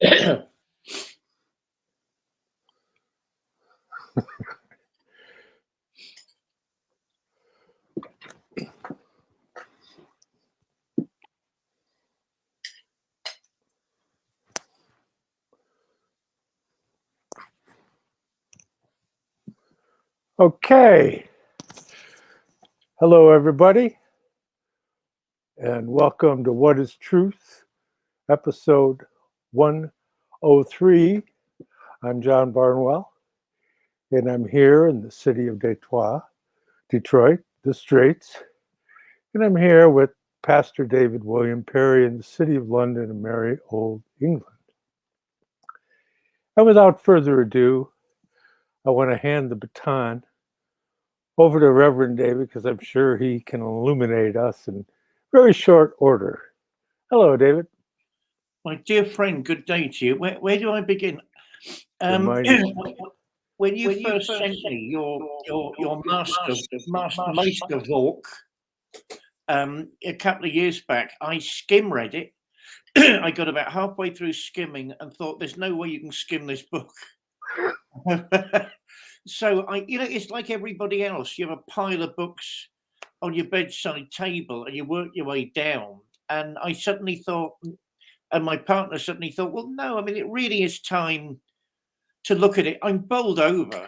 Okay. Hello, everybody, and welcome to What is Truth, episode 103. I'm John Barnwell, and I'm here in the city of Detroit, the Straits, and I'm here with Pastor David William Parry in the city of London in merry old England. And without further ado, I want to hand the baton over to Reverend David, because I'm sure he can illuminate us in very short order. Hello, David. My dear friend, good day to you. Where do I begin? When you first sent me your Meisterwerk a couple of years back, I skim read it. I got about halfway through skimming and thought, "There's no way you can skim this book." So it's like everybody else. You have a pile of books on your bedside table, and you work your way down. And I suddenly thought, and my partner suddenly thought, well, no, I mean, it really is time to look at it. I'm bowled over.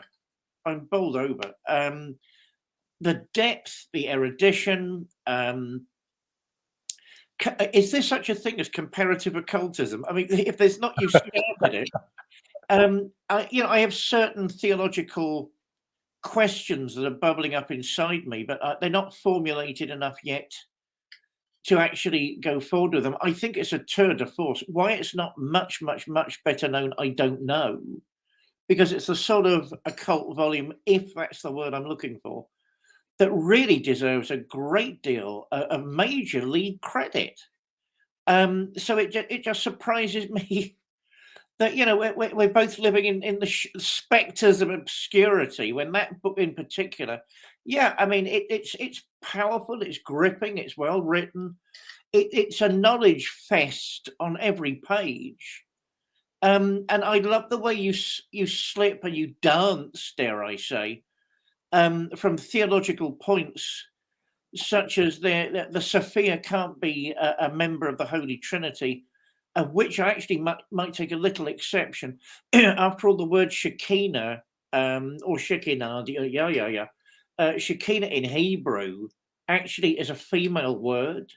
The depth, the erudition. Is there such a thing as comparative occultism? I mean, if there's not, you started it. I have certain theological questions that are bubbling up inside me, but they're not formulated enough yet to actually go forward with them. I think it's a tour de force. Why it's not much, much, much better known, I don't know, because it's the sort of occult volume, if that's the word I'm looking for, that really deserves a great deal of major lead credit. So it just surprises me that we're both living in the specters of obscurity, when that book in particular, I mean, it's powerful, it's gripping, it's well written, it's a knowledge fest on every page, and I love the way you slip and you dance, dare I say, from theological points such as the Sophia can't be a member of the Holy Trinity, of which I actually might take a little exception. After all, the word Shekinah, or Shekinah, Shekinah in Hebrew actually is a female word.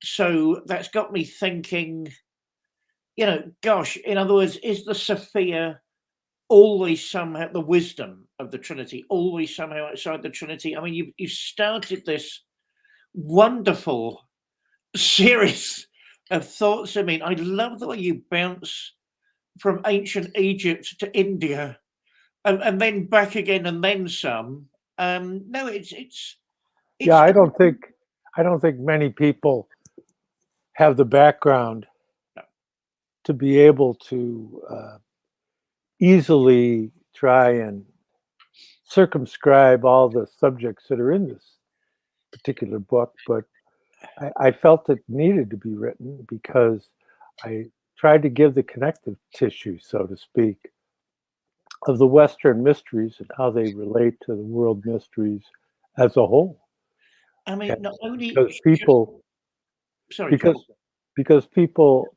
So that's got me thinking, gosh, in other words, is the Sophia always somehow the wisdom of the Trinity, always somehow outside the Trinity? I mean, you started this wonderful series of thoughts. I mean, I love the way you bounce from ancient Egypt to India, and then back again, and then some. No, it's yeah. I don't think many people have the background to be able to easily try and circumscribe all the subjects that are in this particular book, but I felt it needed to be written because I tried to give the connective tissue, so to speak, of the Western mysteries and how they relate to the world mysteries as a whole. I mean, not only because people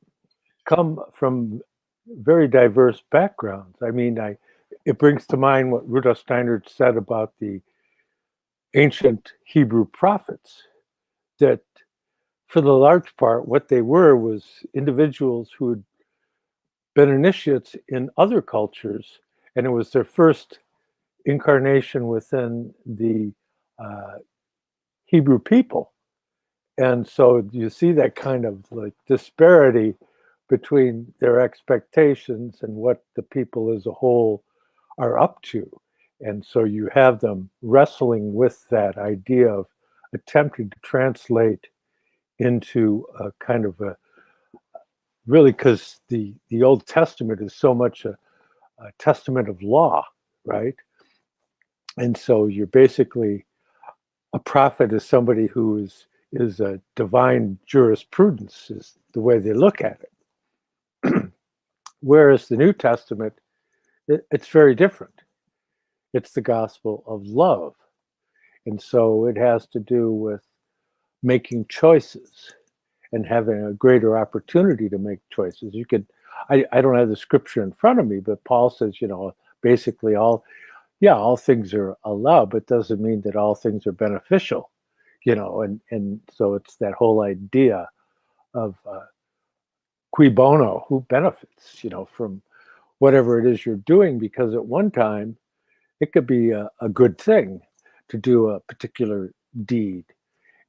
come from very diverse backgrounds. I mean, it brings to mind what Rudolf Steiner said about the ancient Hebrew prophets, that for the large part, what they were was individuals who had been initiates in other cultures, and it was their first incarnation within the Hebrew people. And so you see that kind of like disparity between their expectations and what the people as a whole are up to. And so you have them wrestling with that idea of attempting to translate into a kind of a, really, because the Old Testament is so much a testament of law, right? And so you're basically, a prophet is somebody who is a divine jurisprudence, is the way they look at it. whereas the New Testament, it's very different. It's the gospel of love. And so it has to do with making choices and having a greater opportunity to make choices. You could, I don't have the scripture in front of me, but Paul says, basically all things are allowed, but doesn't mean that all things are beneficial, and so it's that whole idea of cui bono, who benefits, from whatever it is you're doing, because at one time it could be a good thing to do a particular deed.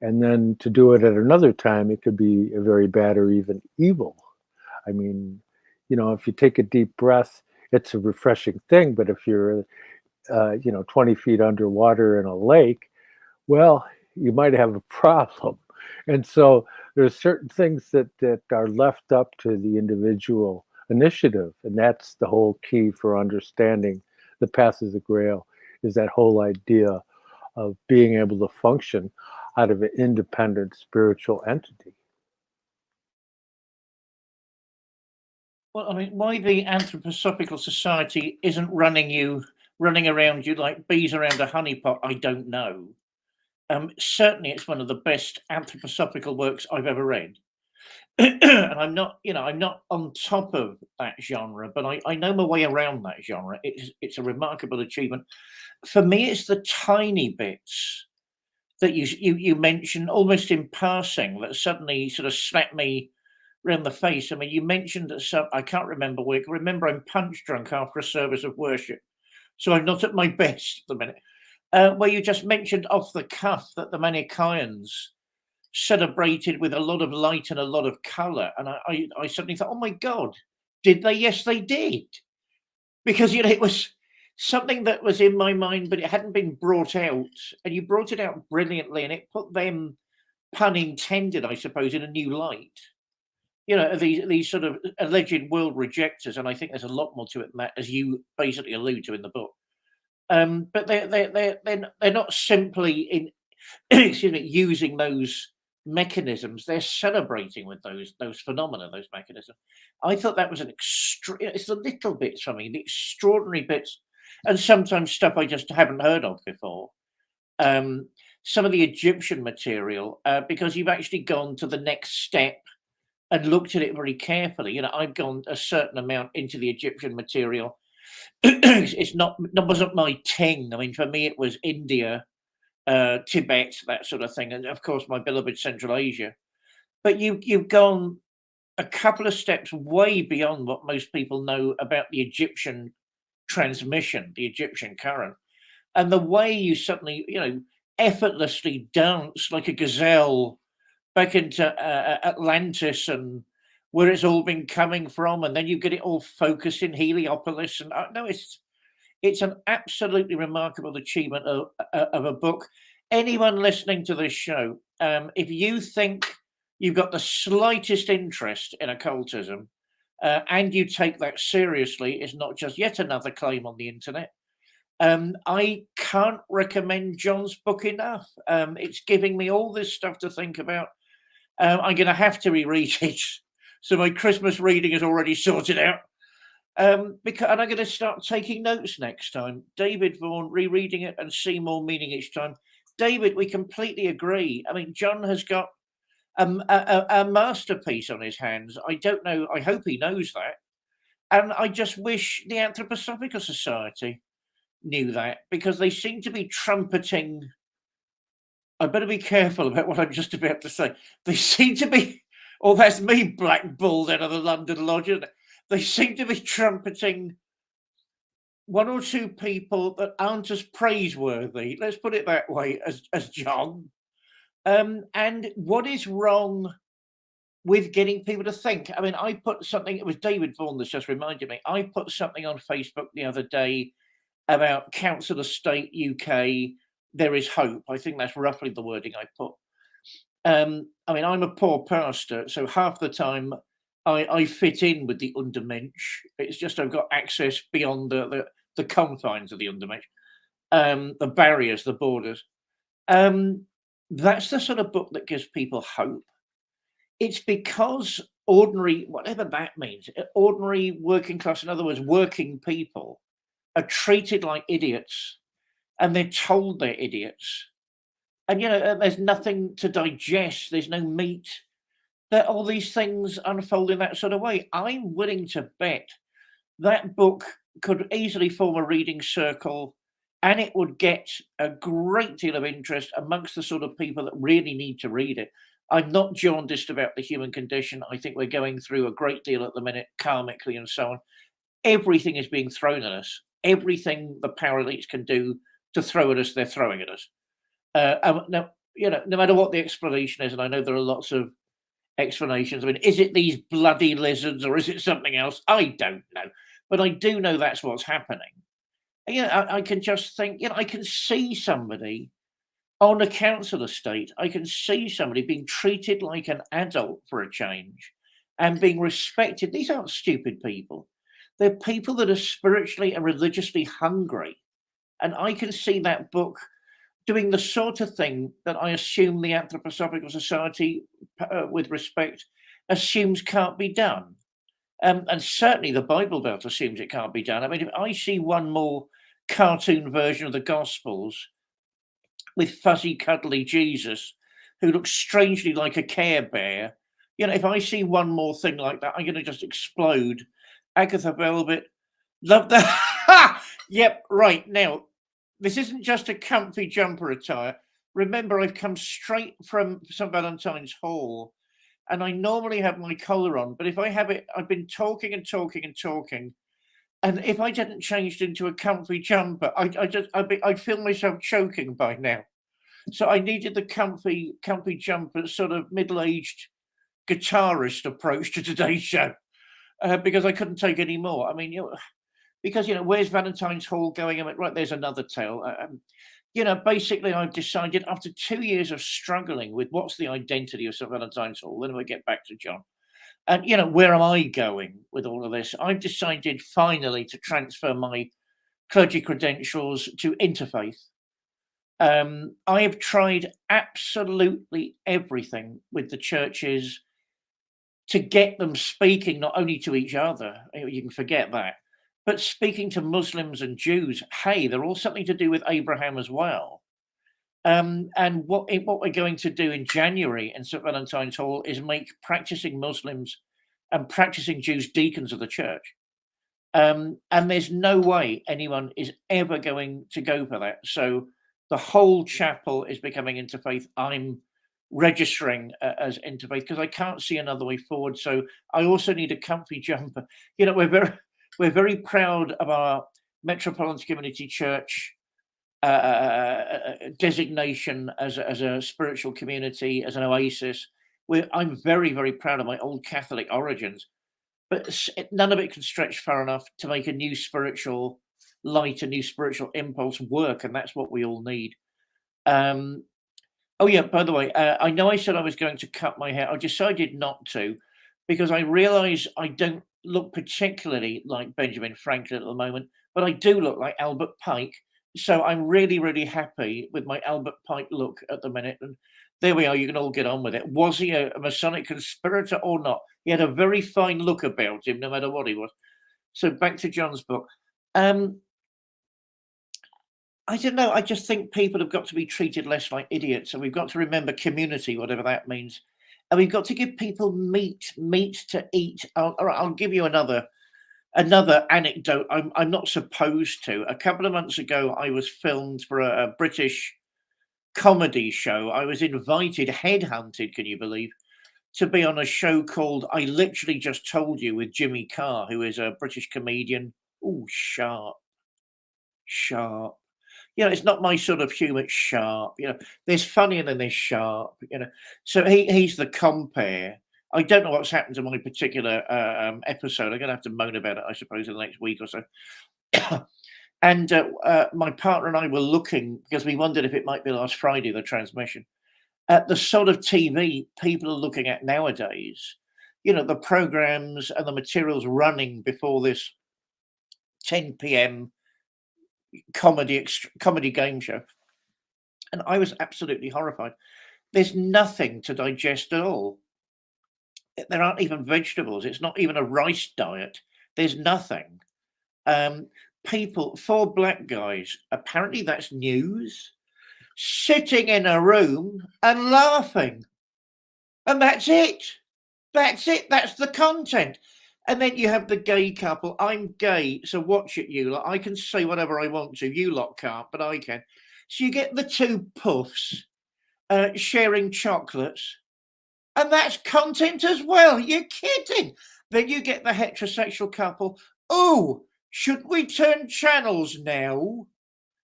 And then to do it at another time, it could be a very bad or even evil. I mean, if you take a deep breath, it's a refreshing thing. But if you're, 20 feet underwater in a lake, well, you might have a problem. And so there's certain things that are left up to the individual initiative. And that's the whole key for understanding the path of the Grail, is that whole idea of being able to function out of an independent spiritual entity. Well, I mean, why the Anthroposophical Society isn't running around you like bees around a honeypot, I don't know. Certainly, it's one of the best anthroposophical works I've ever read. And I'm not on top of that genre, but I know my way around that genre. It's a remarkable achievement. For me, it's the tiny bits that you mentioned almost in passing that suddenly sort of slapped me around the face. I mean, you mentioned that I can't remember where. Remember, I'm punch drunk after a service of worship, so I'm not at my best at the minute. Where you just mentioned off the cuff that the Manichaeans celebrated with a lot of light and a lot of color, and I suddenly thought, oh my God, did they? Yes, they did, because it was something that was in my mind, but it hadn't been brought out, and you brought it out brilliantly, and it put them, pun intended, I suppose, in a new light. These sort of alleged world rejectors, and I think there's a lot more to it, Matt, as you basically allude to in the book. But they're not simply in excuse me, using those mechanisms. They're celebrating with those phenomena, those mechanisms. I thought that was it's the little bits for me, the extraordinary bits, and sometimes stuff I just haven't heard of before. Some of the Egyptian material, because you've actually gone to the next step and looked at it very carefully. I've gone a certain amount into the Egyptian material. That wasn't my thing. I mean, for me, it was India, Tibet, that sort of thing, and of course my beloved Central Asia. But you've gone a couple of steps way beyond what most people know about the Egyptian transmission, the Egyptian current, and the way you suddenly, effortlessly dance like a gazelle back into Atlantis and where it's all been coming from, and then you get it all focused in Heliopolis, and no, it's an absolutely remarkable achievement of a book. Anyone listening to this show, if you think you've got the slightest interest in occultism, and you take that seriously, it's not just yet another claim on the internet. I can't recommend John's book enough. It's giving me all this stuff to think about. I'm going to have to reread it. So my Christmas reading is already sorted out. And I'm going to start taking notes next time. David Vaughan, rereading it and see more meaning each time. David, we completely agree. I mean, John has got a masterpiece on his hands. I don't know. I hope he knows that. And I just wish the Anthroposophical Society knew that, because they seem to be trumpeting. I better be careful about what I'm just about to say. They seem to be, oh, that's me blackballed out of the London Lodge, isn't it? They seem to be trumpeting one or two people that aren't as praiseworthy, let's put it that way, as John. And what is wrong with getting people to think? I mean, I put something, it was David Vaughan that's just reminded me, I put something on Facebook the other day about Council of State UK, there is hope. I think that's roughly the wording I put. I mean, I'm a poor pastor, so half the time I fit in with the Untermensch. It's just I've got access beyond the confines of the Untermensch, the barriers, the borders. That's the sort of book that gives people hope. It's because ordinary, whatever that means, ordinary working class, in other words, working people, are treated like idiots, and they're told they're idiots. And, there's nothing to digest, there's no meat, that all these things unfold in that sort of way. I'm willing to bet that book could easily form a reading circle, and it would get a great deal of interest amongst the sort of people that really need to read it. I'm not jaundiced about the human condition. I think we're going through a great deal at the minute, karmically and so on. Everything is being thrown at us. Everything the power elites can do to throw at us, they're throwing at us. Now, no matter what the explanation is, and I know there are lots of explanations. I mean, is it these bloody lizards or is it something else? I don't know. But I do know that's what's happening. And, I can just think, I can see somebody on a council estate. I can see somebody being treated like an adult for a change and being respected. These aren't stupid people. They're people that are spiritually and religiously hungry. And I can see that book doing the sort of thing that I assume the Anthroposophical Society, with respect, assumes can't be done. And certainly the Bible Belt assumes it can't be done. I mean, if I see one more cartoon version of the Gospels with fuzzy, cuddly Jesus, who looks strangely like a Care Bear, if I see one more thing like that, I'm going to just explode. Agatha Velvet, love that. Yep, right. Now, this isn't just a comfy jumper attire. Remember, I've come straight from St. Valentine's Hall, and I normally have my collar on, but if I have it, I've been talking and talking and talking, and if I didn't change into a comfy jumper, I'd feel myself choking by now. So I needed the comfy jumper, sort of middle-aged guitarist approach to today's show, because I couldn't take any more. I mean, because, where's Valentine's Hall going? I mean, right, there's another tale. Basically, I've decided after 2 years of struggling with what's the identity of St. Valentine's Hall, then we get back to John. And, where am I going with all of this? I've decided finally to transfer my clergy credentials to interfaith. I have tried absolutely everything with the churches to get them speaking not only to each other, you can forget that, but speaking to Muslims and Jews. Hey, they're all something to do with Abraham as well. And what we're going to do in January in St. Valentine's Hall is make practicing Muslims and practicing Jews deacons of the church. And there's no way anyone is ever going to go for that. So the whole chapel is becoming interfaith. I'm registering as interfaith because I can't see another way forward. So I also need a comfy jumper. We're very proud of our Metropolitan Community Church designation as a spiritual community, as an oasis. I'm very, very proud of my old Catholic origins, but none of it can stretch far enough to make a new spiritual light, a new spiritual impulse work, and that's what we all need. Oh yeah, by the way, I know I said I was going to cut my hair. I decided not to because I realize I don't look particularly like Benjamin Franklin at the moment, but I do look like Albert Pike. So I'm really, really happy with my Albert Pike look at the minute. And there we are. You can all get on with it. Was he a Masonic conspirator or not? He had a very fine look about him, no matter what he was. So back to John's book. I don't know. I just think people have got to be treated less like idiots, and we've got to remember community, whatever that means, and we've got to give people meat to eat. I'll give you another anecdote. I'm not supposed to. A couple of months ago, I was filmed for a British comedy show. I was invited, headhunted, can you believe, to be on a show called I Literally Just Told You with Jimmy Carr, who is a British comedian. Oh, sharp. It's not my sort of humour. It's sharp. There's funny and then there's sharp. So he's the compare. I don't know what's happened to my particular episode. I'm going to have to moan about it, I suppose, in the next week or so. And my partner and I were looking because we wondered if it might be last Friday, the transmission, at the sort of TV people are looking at nowadays. The programs and the materials running before this 10 p.m. comedy game show, and I was absolutely horrified. There's nothing to digest at all. there aren't even vegetables. It's not even a rice diet. There's nothing. People, 4 black guys, apparently that's news, sitting in a room and laughing. And that's it. That's it. That's the content. And then you have the gay couple. I'm gay, so watch it, you lot. I can say whatever I want to. You lot can't, but I can. So you get the 2 puffs sharing chocolates. And that's content as well. You're kidding. Then you get the heterosexual couple. Oh, should we turn channels now?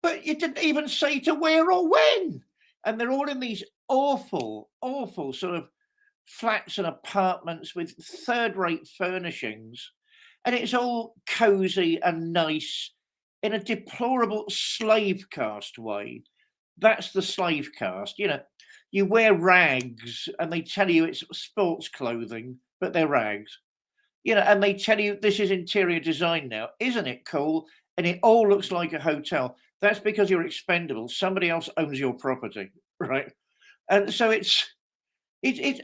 But you didn't even say to where or when. And they're all in these awful, awful sort of flats and apartments with third-rate furnishings. And it's all cozy and nice in a deplorable slave caste way. That's the slave caste. You know, you wear rags and they tell you it's sports clothing, but they're rags. You know, and they tell you this is interior design now. Isn't it cool? And it all looks like a hotel. That's because you're expendable. Somebody else owns your property, right? And so it's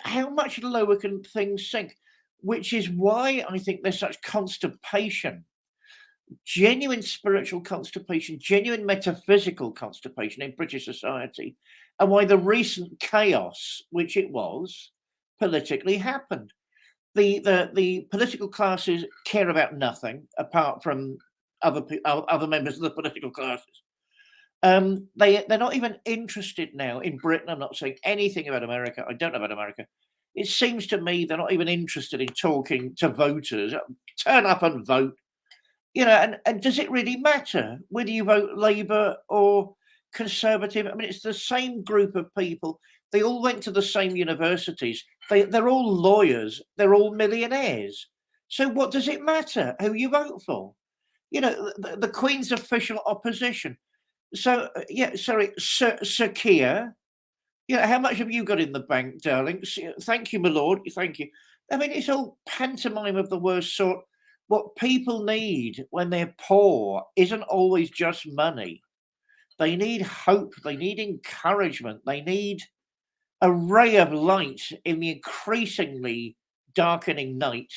how much lower can things sink? Which is why I think there's such constipation, genuine spiritual constipation, genuine metaphysical constipation in British society, and why the recent chaos, which it was, politically happened. The political classes care about nothing apart from other members of the political classes. They're not even interested now in Britain. I'm not saying anything about America. I don't know about America. It seems to me they're not even interested in talking to voters. Turn up and vote. You know, and does it really matter whether you vote Labour or Conservative? I mean, it's the same group of people. They all went to the same universities. They're all lawyers. They're all millionaires. So what does it matter who you vote for? You know, the Queen's official opposition. So, yeah, sorry, Sir Keir, yeah, how much have you got in the bank, darling? Thank you, my lord. Thank you. I mean, it's all pantomime of the worst sort. What people need when they're poor isn't always just money. They need hope. They need encouragement. They need a ray of light in the increasingly darkening night.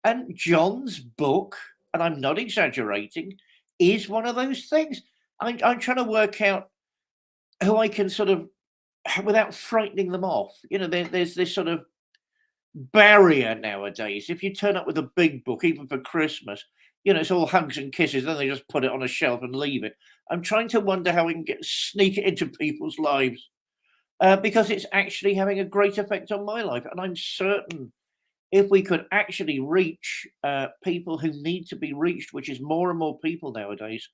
And John's book, and I'm not exaggerating, is one of those things. I'm trying to work out who I can sort of, without frightening them off. You know, there's this sort of barrier nowadays. If you turn up with a big book, even for Christmas, you know, it's all hugs and kisses. Then they just put it on a shelf and leave it. I'm trying to wonder how we can sneak it into people's lives because it's actually having a great effect on my life. And I'm certain if we could actually reach people who need to be reached, which is more and more people nowadays,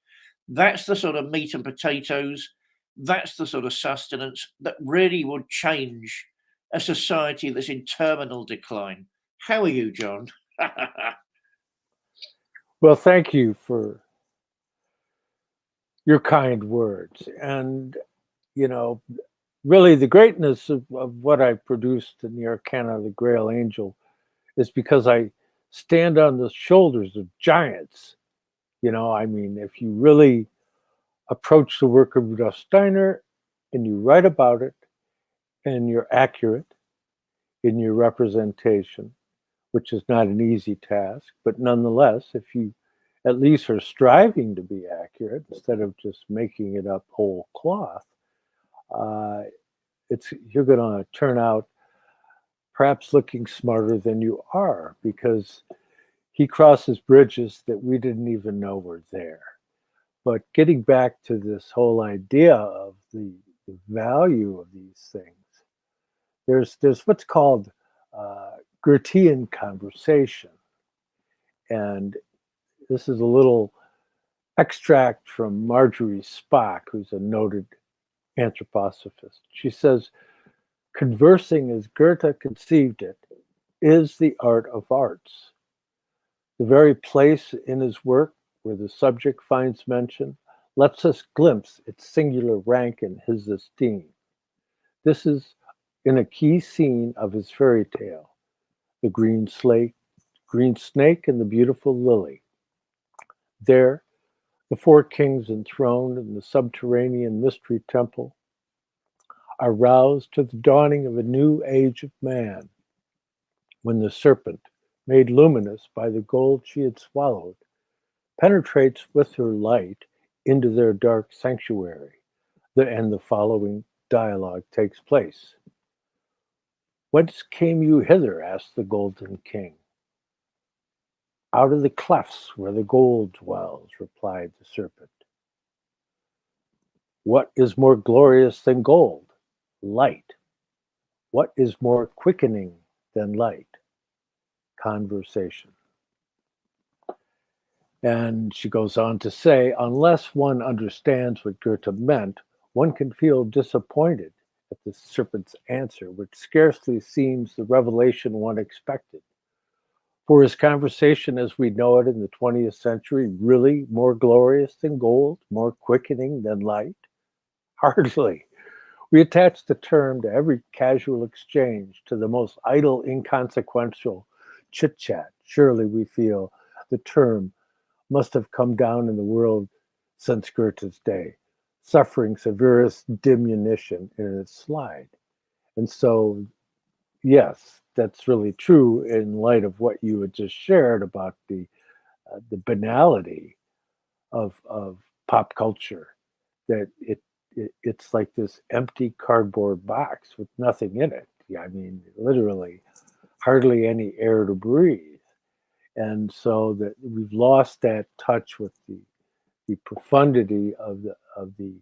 that's the sort of meat and potatoes. That's the sort of sustenance that really would change a society that's in terminal decline. How are you, John? Well, thank you for your kind words. And, you know, really the greatness of what I produced in the Arcana, the Grail Angel, is because I stand on the shoulders of giants. You know, I mean, if you really approach the work of Rudolf Steiner and you write about it and you're accurate in your representation, which is not an easy task, but nonetheless, if you at least are striving to be accurate instead of just making it up whole cloth, you're going to turn out perhaps looking smarter than you are, because he crosses bridges that we didn't even know were there. But getting back to this whole idea of the value of these things, there's what's called Goethean conversation. And this is a little extract from Marjorie Spock, who's a noted anthroposophist. She says, "Conversing as Goethe conceived it is the art of arts. The very place in his work where the subject finds mention lets us glimpse its singular rank in his esteem. This is in a key scene of his fairy tale, the green snake and the beautiful lily. There, the 4 kings enthroned in the subterranean mystery temple are roused to the dawning of a new age of man. when the serpent, made luminous by the gold she had swallowed, penetrates with her light into their dark sanctuary, and the following dialogue takes place. Whence came you hither? Asked the golden king. Out of the clefts where the gold dwells, replied the serpent. What is more glorious than gold? Light. What is more quickening than light? Conversation. And she goes on to say, unless one understands what Goethe meant, one can feel disappointed at the serpent's answer, which scarcely seems the revelation one expected. For is conversation as we know it in the 20th century really more glorious than gold, more quickening than light? Hardly. We attach the term to every casual exchange, to the most idle, inconsequential chit-chat. Surely we feel the term must have come down in the world since Goethe's day, suffering severest diminution in its slide. And so, yes, that's really true in light of what you had just shared about the banality of pop culture, that it's like this empty cardboard box with nothing in it. I mean, literally, hardly any air to breathe. And so that we've lost that touch with the profundity of the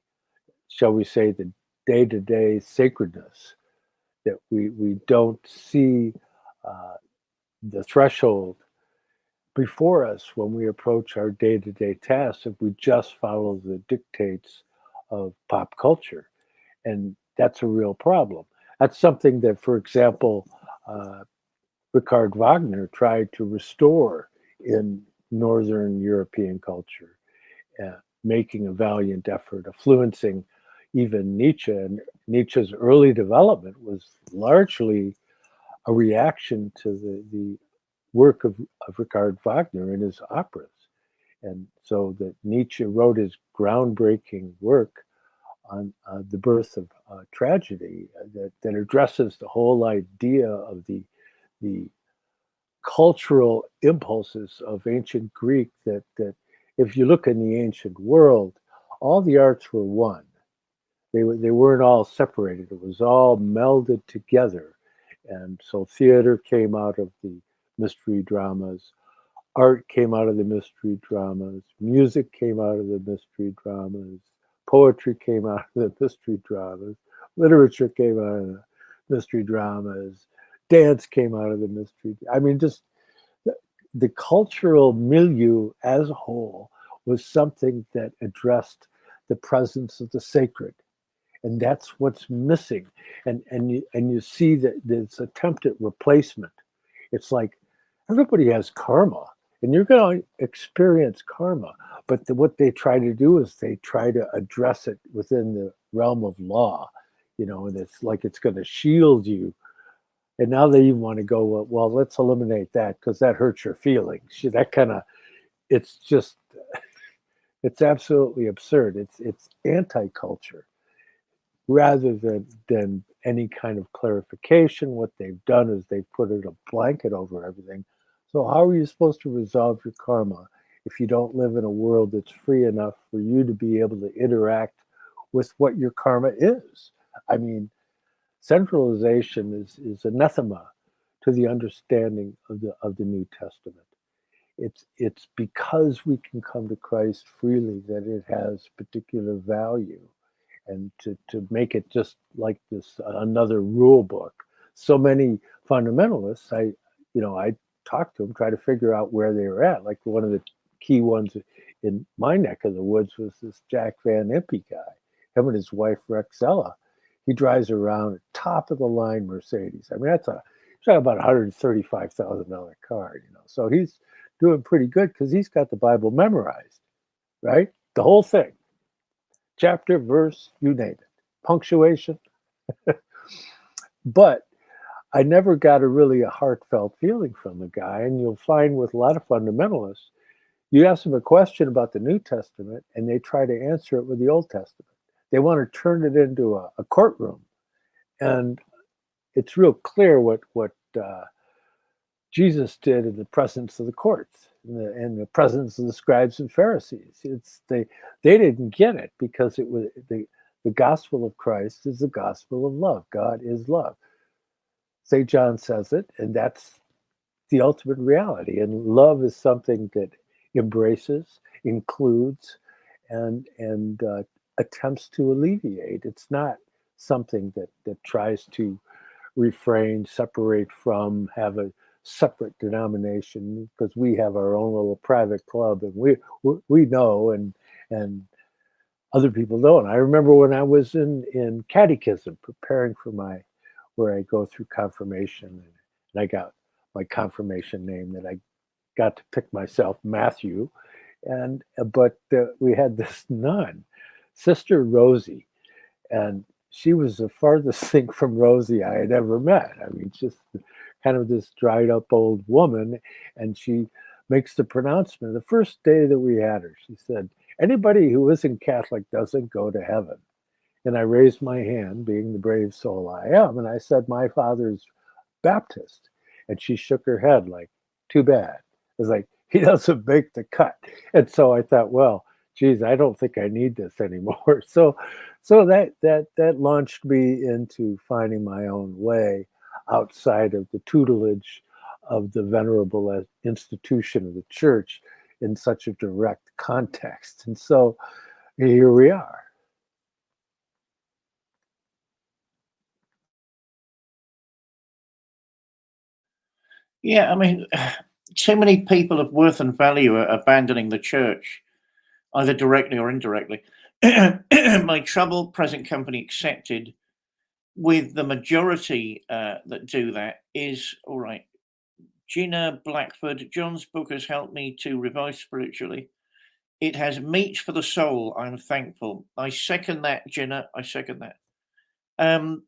shall we say the day-to-day sacredness, that we don't see the threshold before us when we approach our day-to-day tasks if we just follow the dictates of pop culture. And that's a real problem. That's something that, for example, Richard Wagner tried to restore in Northern European culture, making a valiant effort, influencing even Nietzsche. And Nietzsche's early development was largely a reaction to the work of Richard Wagner in his operas. And so that Nietzsche wrote his groundbreaking work on the birth of tragedy that addresses the whole idea of the cultural impulses of ancient Greek, that if you look in the ancient world, all the arts were one. They weren't all separated. It was all melded together. And so theater came out of the mystery dramas, art came out of the mystery dramas, music came out of the mystery dramas, poetry came out of the mystery dramas, literature came out of the mystery dramas, dance came out of the mystery. I mean, just the cultural milieu as a whole was something that addressed the presence of the sacred. And that's what's missing. And you see that this attempt at replacement. It's like everybody has karma, and you're going to experience karma. But what they try to do is they try to address it within the realm of law, and it's like it's going to shield you. And now they even want to go, well, let's eliminate that because that hurts your feelings. That kind of, it's just, it's absolutely absurd. It's anti-culture rather than any kind of clarification. What they've done is they've put a blanket over everything. So how are you supposed to resolve your karma if you don't live in a world that's free enough for you to be able to interact with what your karma is? I mean, centralization is anathema to the understanding of the New Testament. It's because we can come to Christ freely that it has particular value. And to make it just like this another rule book. So many fundamentalists, I talked to them, try to figure out where they were at. Like one of the key ones in my neck of the woods was this Jack Van Impe guy. Him and his wife Rexella. He drives around a top of the line Mercedes. I mean, he's talking about $135,000 car, So he's doing pretty good because he's got the Bible memorized, right? The whole thing. Chapter, verse, you name it, punctuation. But I never got a heartfelt feeling from the guy. And you'll find with a lot of fundamentalists, you ask them a question about the New Testament and they try to answer it with the Old Testament. They want to turn it into a courtroom. And it's real clear what Jesus did in the presence of the courts, in the presence of the scribes and Pharisees. They didn't get it because it was the gospel of Christ is the gospel of love. God is love. St. John says it, and that's the ultimate reality. And love is something that embraces, includes, and attempts to alleviate. It's not something that tries to refrain, separate from, have a separate denomination, because we have our own little private club, and we know, and other people don't. I remember when I was in catechism, preparing for where I go through confirmation, and I got my confirmation name that I got to pick myself, Matthew, but we had this nun, Sister Rosie, and she was the farthest thing from Rosie I had ever met. I mean, just kind of this dried up old woman, and she makes the pronouncement. The first day that we had her, she said, "Anybody who isn't Catholic doesn't go to heaven." And I raised my hand, being the brave soul I am, and I said, "My father's Baptist." And she shook her head like, "Too bad." It's like, he doesn't make the cut. And so I thought, well, geez, I don't think I need this anymore. So that launched me into finding my own way outside of the tutelage of the venerable institution of the church in such a direct context. And so here we are. Yeah, I mean, too many people of worth and value are abandoning the church, either directly or indirectly. My trouble, present company accepted, with the majority that do that is, all right, Gina Blackford, John's book has helped me to revive spiritually. It has meat for the soul. I'm thankful. I second that, Gina. I second that. Um,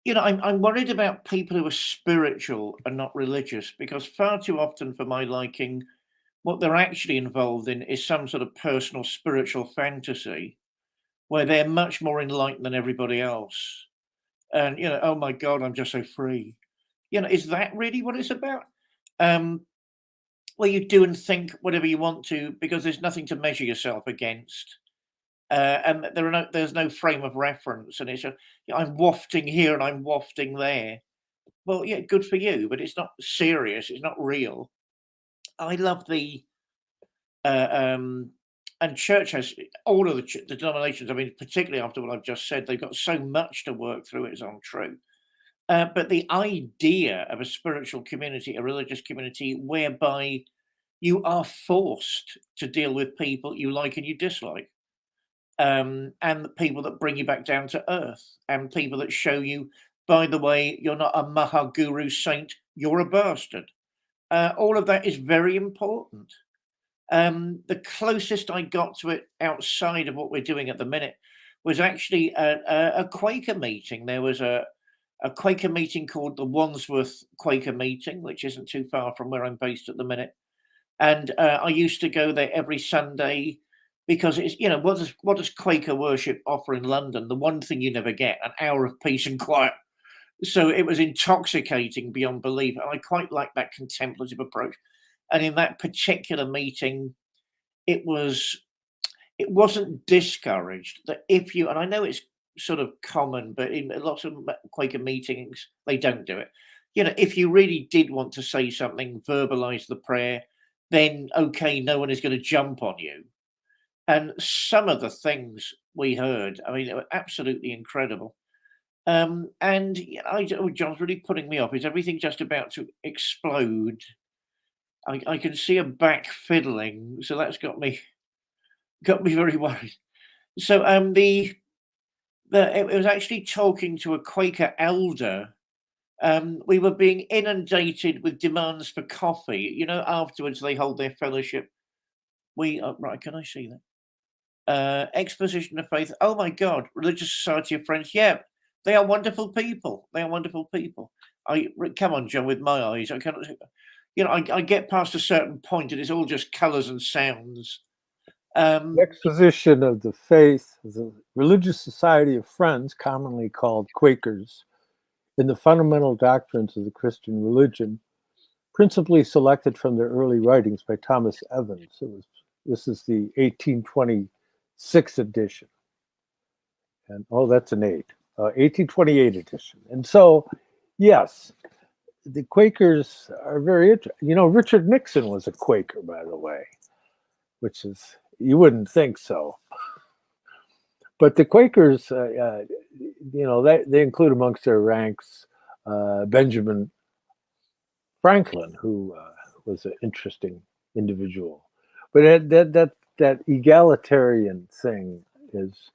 I'm worried about people who are spiritual and not religious, because far too often, for my liking, what they're actually involved in is some sort of personal spiritual fantasy where they're much more enlightened than everybody else. And, oh my God, I'm just so free. Is that really what it's about? Um, where you do and think whatever you want to because there's nothing to measure yourself against. And there's no frame of reference. And I'm wafting here and I'm wafting there. Well, yeah, good for you, but it's not serious. It's not real. I love um, and church has all of the denominations. I mean, particularly after what I've just said, they've got so much to work through. It's untrue. But the idea of a spiritual community, a religious community, whereby you are forced to deal with people you like and you dislike, and the people that bring you back down to earth, and people that show you, by the way, you're not a Mahaguru saint, you're a bastard. All of that is very important. The closest I got to it outside of what we're doing at the minute was actually a Quaker meeting. There was a Quaker meeting called the Wandsworth Quaker Meeting, which isn't too far from where I'm based at the minute. And I used to go there every Sunday because it's, what does Quaker worship offer in London? The one thing you never get, an hour of peace and quiet. So it was intoxicating beyond belief. And I quite like that contemplative approach. And in that particular meeting, it wasn't discouraged that if you, and I know it's sort of common, but in lots of Quaker meetings, they don't do it. If you really did want to say something, verbalize the prayer, then okay, no one is going to jump on you. And some of the things we heard, I mean, they were absolutely incredible. And John's really putting me off. Is everything just about to explode? I can see a back fiddling, so that's got me very worried. So it was actually talking to a Quaker elder. We were being inundated with demands for coffee. Afterwards they hold their fellowship. Right, can I see that? Exposition of faith. Oh my God, Religious Society of Friends. Yeah, they are wonderful people. They are wonderful people. Come on, John, with my eyes, I cannot. I get past a certain point and it's all just colours and sounds. The exposition of the faith, the Religious Society of Friends, commonly called Quakers, in the fundamental doctrines of the Christian religion, principally selected from their early writings by Thomas Evans. This is the 1826 edition. And that's an 8. 1828 edition. And so, yes, the Quakers are very interesting. Richard Nixon was a Quaker, by the way, which is, you wouldn't think so. But the Quakers, they include amongst their ranks Benjamin Franklin, who was an interesting individual. But that egalitarian thing is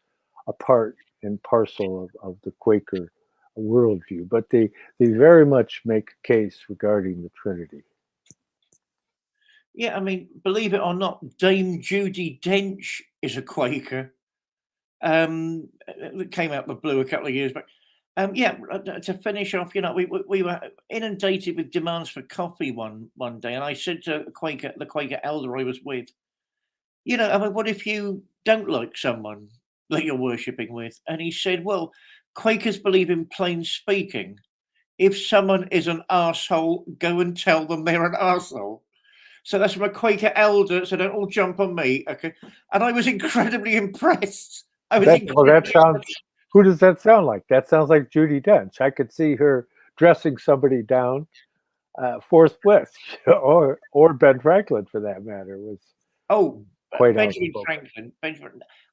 a part and parcel of the Quaker worldview. But they very much make a case regarding the Trinity. Yeah, I mean, believe it or not, Dame Judi Dench is a Quaker. It came out the blue a couple of years back. To finish off, we were inundated with demands for coffee one day, and I said to the Quaker elder I was with, what if you don't like someone that you're worshipping with? And he said, well, Quakers believe in plain speaking. If someone is an arsehole, go and tell them they're an arsehole. So that's from a Quaker elder, so don't all jump on me, okay? And I was incredibly impressed. Who does that sound like? That sounds like Judi Dench. I could see her dressing somebody down forthwith, or Ben Franklin, for that matter, was quite Benjamin Franklin.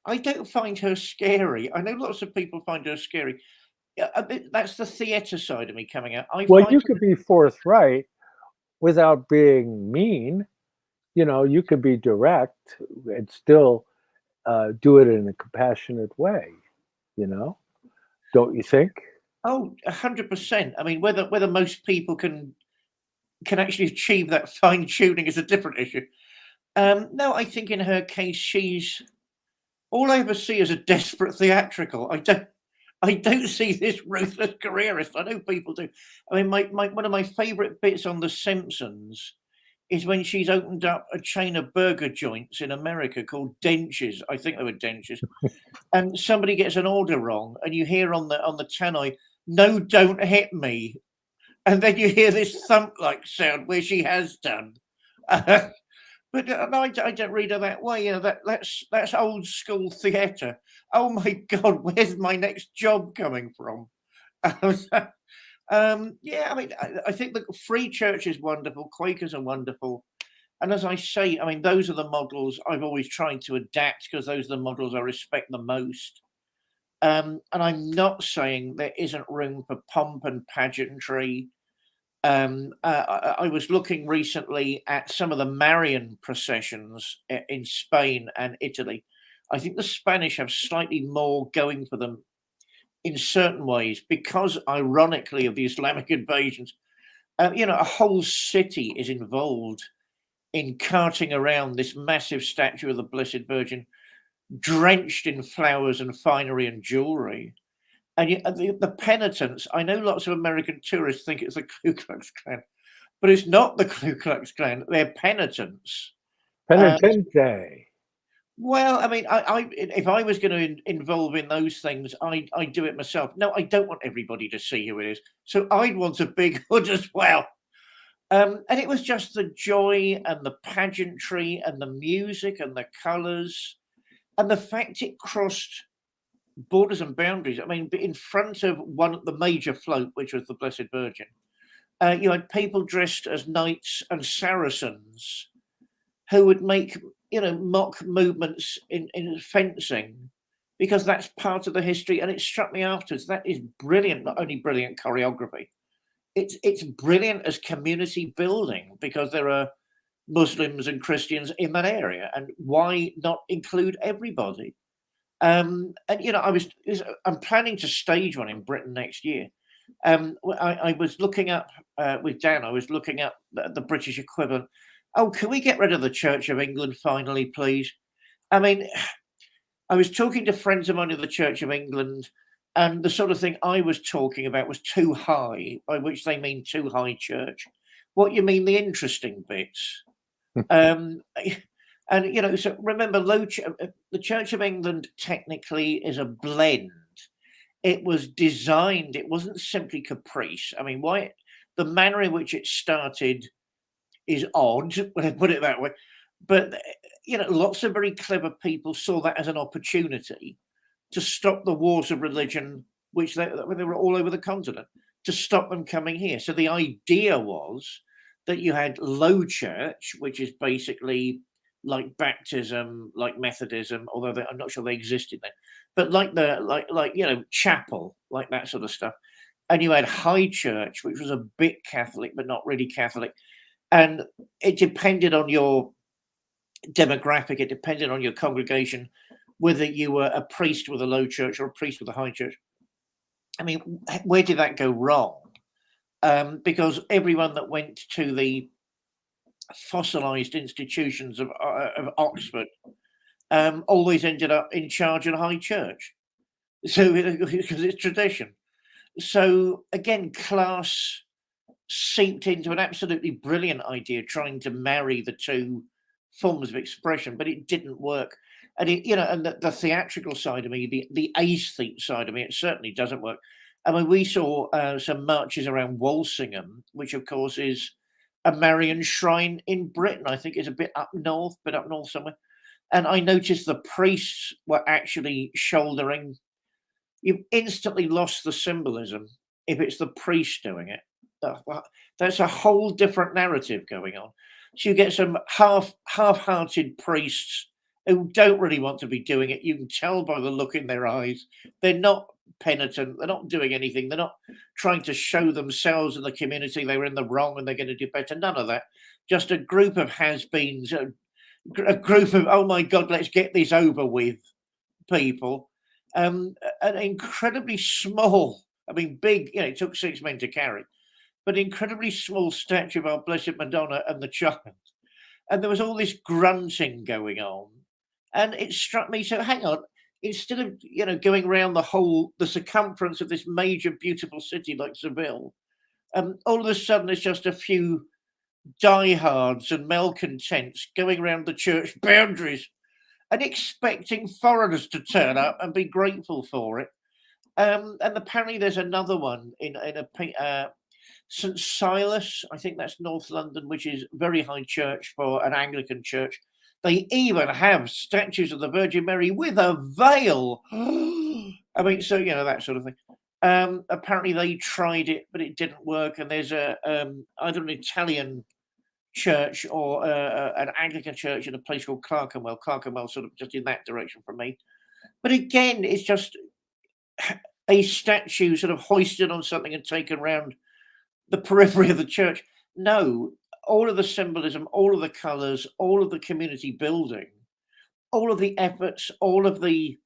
I don't find her scary. I know lots of people find her scary. That's the theatre side of me coming out. You could be forthright without being mean. You could be direct and still do it in a compassionate way. Don't you think? Oh, 100%. I mean, whether most people can actually achieve that fine tuning is a different issue. No, I think in her case, all I ever see is a desperate theatrical. I don't see this ruthless careerist. I know people do. I mean, one of my favourite bits on The Simpsons is when she's opened up a chain of burger joints in America called Dench's. I think they were Dench's. And somebody gets an order wrong, and you hear on the tannoy, "No, don't hit me," and then you hear this thump-like sound where she has done. But no, I don't read her that way. That's old school theatre. Oh my God, where's my next job coming from? I mean, I think the Free Church is wonderful. Quakers are wonderful. And as I say, I mean, those are the models I've always tried to adapt, because those are the models I respect the most. And I'm not saying there isn't room for pomp and pageantry. I was looking recently at some of the Marian processions in Spain and Italy. I think the Spanish have slightly more going for them in certain ways because, ironically, of the Islamic invasions. A whole city is involved in carting around this massive statue of the Blessed Virgin, drenched in flowers and finery and jewelry. And the penitents, I know lots of American tourists think it's the Ku Klux Klan, but it's not the Ku Klux Klan. They're penitents. Penitente. Well, I mean, if I was going to involve in those things, I'd do it myself. No, I don't want everybody to see who it is. So I'd want a big hood as well. And it was just the joy and the pageantry and the music and the colours and the fact it crossed borders and boundaries. I mean, in front of the major float, which was the Blessed Virgin, you had people dressed as knights and Saracens who would make mock movements in fencing, because that's part of the history. And it struck me afterwards, that is brilliant. Not only brilliant choreography, it's brilliant as community building, because there are Muslims and Christians in that area, and why not include everybody? And I'm planning to stage one in Britain next year. I was looking up with Dan. I was looking up the British equivalent. Oh, can we get rid of the Church of England finally, please? I mean, I was talking to friends of mine of the Church of England, and the sort of thing I was talking about was too high, by which they mean too high church. What you mean, the interesting bits? And so remember, the Church of England technically is a blend. It was designed; it wasn't simply caprice. I mean, why the manner in which it started is odd, when I put it that way. But lots of very clever people saw that as an opportunity to stop the wars of religion, which they were all over the continent, to stop them coming here. So the idea was that you had low church, which is basically like baptism, like Methodism, although I'm not sure they existed then, but like chapel, like that sort of stuff. And you had high church, which was a bit Catholic, but not really Catholic. And it depended on your demographic, it depended on your congregation, whether you were a priest with a low church or a priest with a high church. I mean, where did that go wrong? Because everyone that went to the fossilized institutions of Oxford always ended up in charge of high church. So, because it's tradition. So, again, class seeped into an absolutely brilliant idea, trying to marry the two forms of expression, but it didn't work. And and the theatrical side of me, the aesthete side of me, it certainly doesn't work. I mean, we saw some marches around Walsingham, which of course is a Marian shrine in Britain. I think it's a bit up north somewhere. And I noticed the priests were actually shouldering. You've instantly lost the symbolism if it's the priest doing it. That's a whole different narrative going on. So you get some half-hearted priests who don't really want to be doing it. You can tell by the look in their eyes. They're not penitent. They're not doing anything. They're not trying to show themselves and the community they were in the wrong and they're going to do better. None of that. Just a group of has-beens, a group of, oh my God, let's get this over with people. An incredibly small, I mean, big, it took 6 men to carry, but incredibly small statue of our Blessed Madonna and the Child. And there was all this grunting going on. And it struck me, so hang on, instead of, going around the circumference of this major, beautiful city like Seville, all of a sudden it's just a few diehards and malcontents going around the church boundaries and expecting foreigners to turn up and be grateful for it. And apparently there's another one in St. Silas, I think that's North London, which is very high church for an Anglican church. They even have statues of the Virgin Mary with a veil. I mean, so, that sort of thing. Apparently they tried it, but it didn't work. And there's either an Italian church or an Anglican church in a place called Clerkenwell. Clerkenwell sort of just in that direction from me. But again, it's just a statue sort of hoisted on something and taken around the periphery of the church. No, all of the symbolism, all of the colours, all of the community building, all of the efforts, all of the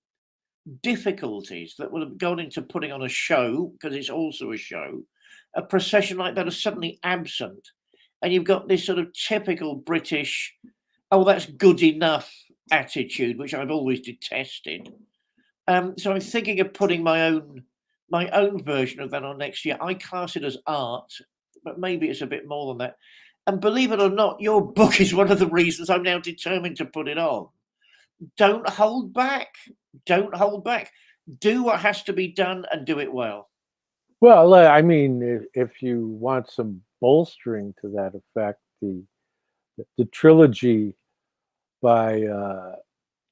difficulties that would have gone into putting on a show, because it's also a show, a procession like that is suddenly absent. And you've got this sort of typical British, oh, that's good enough attitude, which I've always detested. So I'm thinking of putting my own version of that on next year. I class it as art, but maybe it's a bit more than that. And believe it or not, your book is one of the reasons I'm now determined to put it on. Don't hold back. Don't hold back. Do what has to be done and do it well. Well, I mean, if you want some bolstering to that effect, the trilogy by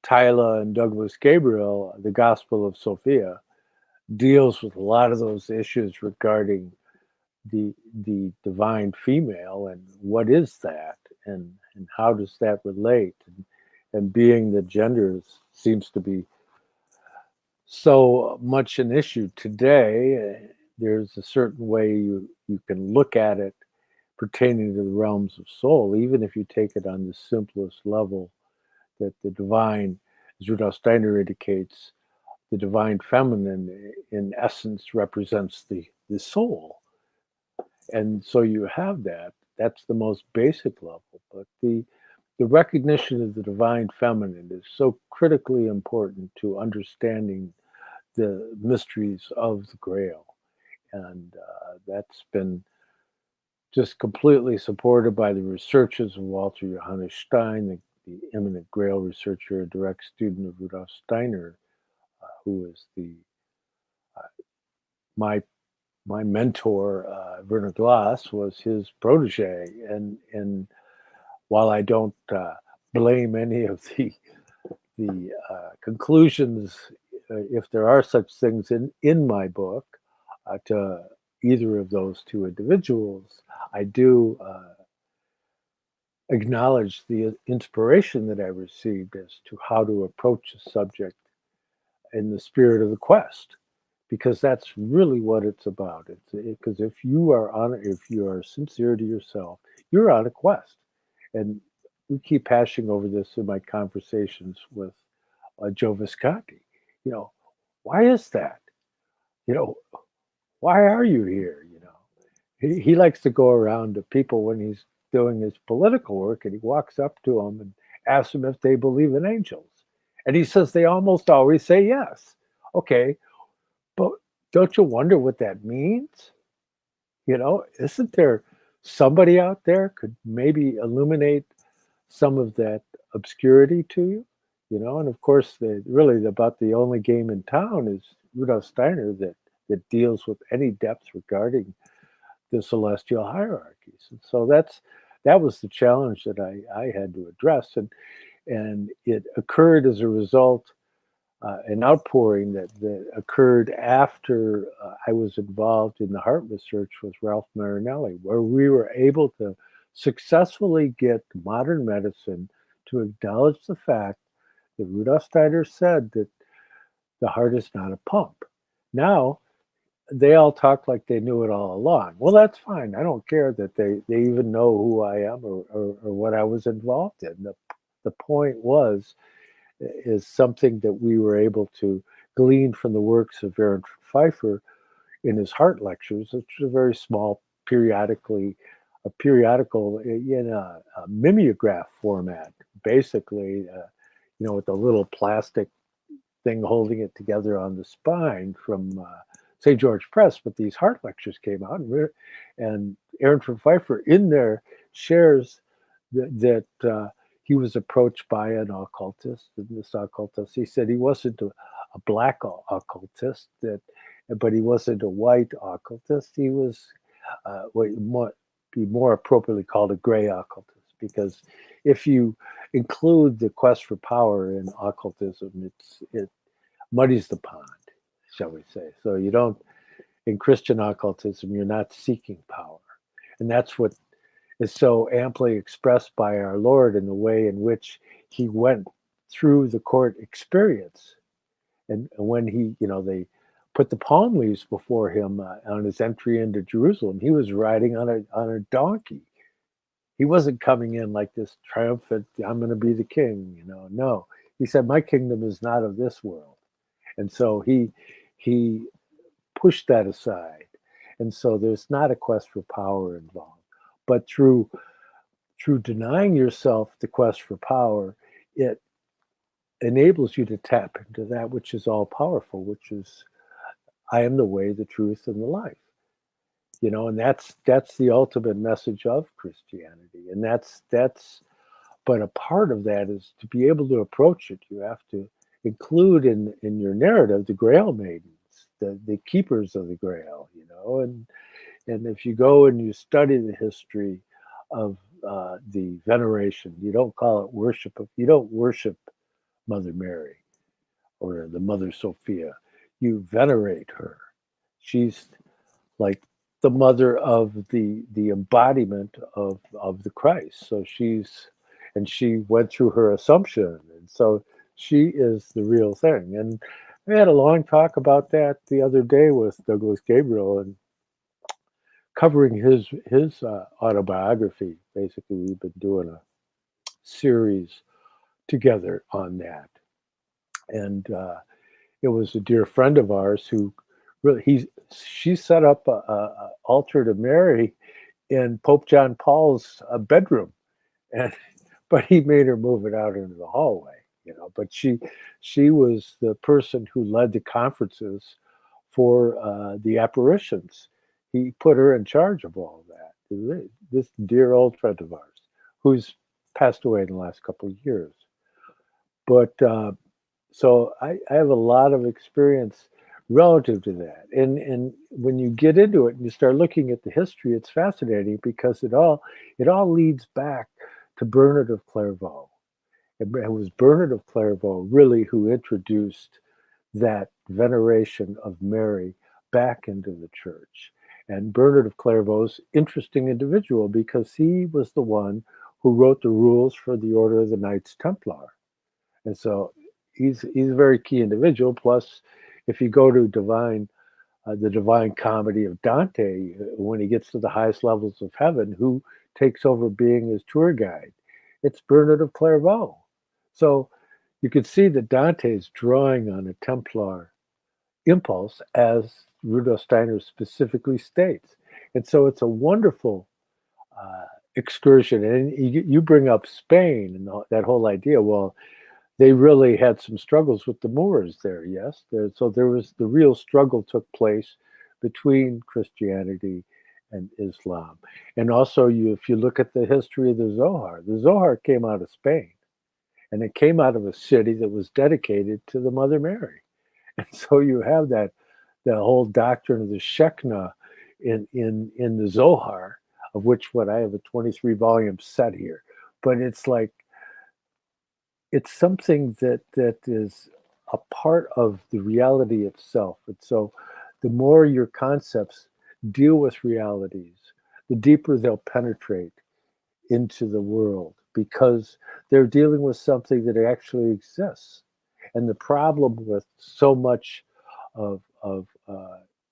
Tyler and Douglas Gabriel, The Gospel of Sophia, deals with a lot of those issues regarding the divine female and what is that and how does that relate, and being that gender seems to be so much an issue today, there's a certain way you can look at it pertaining to the realms of soul, even if you take it on the simplest level, that the divine, as Rudolf Steiner indicates, the divine feminine in essence represents the soul. And so you have that's the most basic level, but the recognition of the divine feminine is so critically important to understanding the mysteries of the Grail. And that's been just completely supported by the researches of Walter Johannes Stein, the eminent Grail researcher, a direct student of Rudolf Steiner, who is my mentor. Werner Glass was his protege, and while I don't blame any of the conclusions, if there are such things in my book, to either of those two individuals, I do acknowledge the inspiration that I received as to how to approach a subject in the spirit of the quest, because that's really what it's about. It's because if you are sincere to yourself, you're on a quest, and we keep hashing over this in my conversations with Joe Visconti. You know, why is that? You know, why are you here? You know, he likes to go around to people when he's doing his political work, and he walks up to them and asks them if they believe in angels, and he says they almost always say yes. Okay, but don't you wonder what that means? You know, isn't there somebody out there could maybe illuminate some of that obscurity to you? You know, and of course, about the only game in town is Rudolf Steiner that deals with any depth regarding the celestial hierarchies. And so that was the challenge that I had to address, and it occurred as a result, an outpouring that occurred after I was involved in the heart research with Ralph Marinelli, where we were able to successfully get modern medicine to acknowledge the fact that Rudolf Steiner said that the heart is not a pump. Now, they all talk like they knew it all along. Well, that's fine. I don't care that they even know who I am or what I was involved in. The point is something that we were able to glean from the works of Aaron Pfeiffer in his heart lectures, which is a very small periodical in a mimeograph format, basically, with a little plastic thing holding it together on the spine from St. George Press. But these heart lectures came out, and Aaron Pfeiffer in there shares that he was approached by an occultist, and this occultist, he said he wasn't a black occultist, but he wasn't a white occultist. He was what might be more appropriately called a gray occultist, because if you include the quest for power in occultism, it muddies the pond, shall we say. So you don't, in Christian occultism, you're not seeking power. And that's what is so amply expressed by our Lord in the way in which he went through the court experience. And when they put the palm leaves before him on his entry into Jerusalem, he was riding on a donkey. He wasn't coming in like this triumphant, I'm going to be the king, No, he said, my kingdom is not of this world. And so he pushed that aside. And so there's not a quest for power involved. But through denying yourself the quest for power, it enables you to tap into that which is all powerful, which is, I am the way, the truth, and the life. And that's the ultimate message of Christianity. And but a part of that is to be able to approach it. You have to include in your narrative the Grail maidens, the keepers of the Grail, and if you go and you study the history of the veneration, you don't call it worship. You don't worship Mother Mary or the Mother Sophia. You venerate her. She's like the mother of the embodiment of the Christ. So she went through her Assumption, and so she is the real thing. And we had a long talk about that the other day with Douglas Gabriel, and covering his autobiography. Basically, we've been doing a series together on that, and it was a dear friend of ours who she set up a altar to Mary in Pope John Paul's bedroom, but he made her move it out into the hallway, But she was the person who led the conferences for the apparitions. He put her in charge of all of that. This dear old friend of ours, who's passed away in the last couple of years. But so I have a lot of experience relative to that. And when you get into it and you start looking at the history, it's fascinating because it all leads back to Bernard of Clairvaux. It was Bernard of Clairvaux really who introduced that veneration of Mary back into the church. And Bernard of Clairvaux's interesting individual because he was the one who wrote the rules for the Order of the Knights Templar. And so he's a very key individual. Plus, if you go to the Divine Comedy of Dante, when he gets to the highest levels of heaven, who takes over being his tour guide? It's Bernard of Clairvaux. So you could see that Dante is drawing on a Templar impulse, as Rudolf Steiner specifically states. And so it's a wonderful excursion. And you bring up Spain and that whole idea. Well, they really had some struggles with the Moors there, yes? So there was the real struggle took place between Christianity and Islam. And also, if you look at the history of the Zohar came out of Spain. And it came out of a city that was dedicated to the Mother Mary. And so you have the whole doctrine of the Shekinah in the Zohar, of which I have a 23-volume set here. But it's like, it's something that is a part of the reality itself. And so the more your concepts deal with realities, the deeper they'll penetrate into the world, because they're dealing with something that actually exists. And the problem with so much of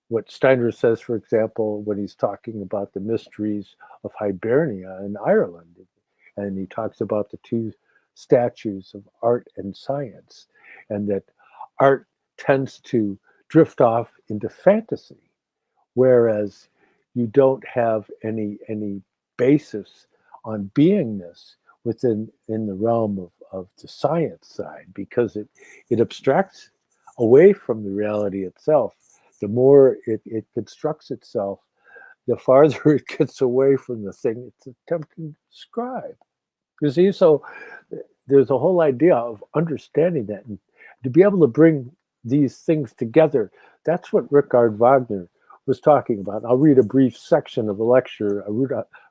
what Steiner says, for example, when he's talking about the mysteries of Hibernia in Ireland, and he talks about the two statues of art and science, and that art tends to drift off into fantasy, whereas you don't have any basis on beingness in the realm of the science side, because it abstracts away from the reality itself. The more it constructs itself, the farther it gets away from the thing it's attempting to describe. You see, so there's a whole idea of understanding that, and to be able to bring these things together. That's what Richard Wagner was talking about. I'll read a brief section of a lecture,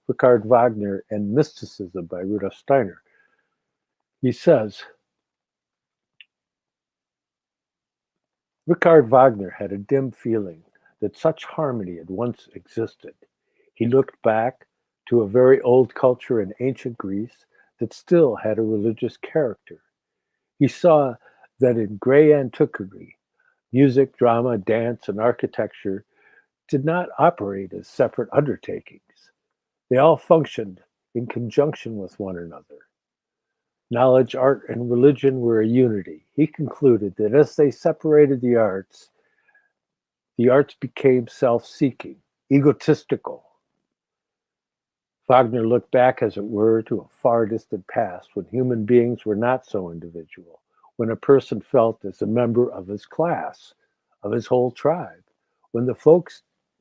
Richard Wagner and Mysticism by Rudolf Steiner. He says, Richard Wagner had a dim feeling that such harmony had once existed. He looked back to a very old culture in ancient Greece that still had a religious character. He saw that in gray antiquity, music, drama, dance, and architecture did not operate as separate undertakings. They all functioned in conjunction with one another. Knowledge, art, and religion were a unity. He concluded that as they separated the arts became self-seeking, egotistical. Wagner looked back, as it were, to a far distant past when human beings were not so individual, when a person felt as a member of his class, of his whole tribe, when the folk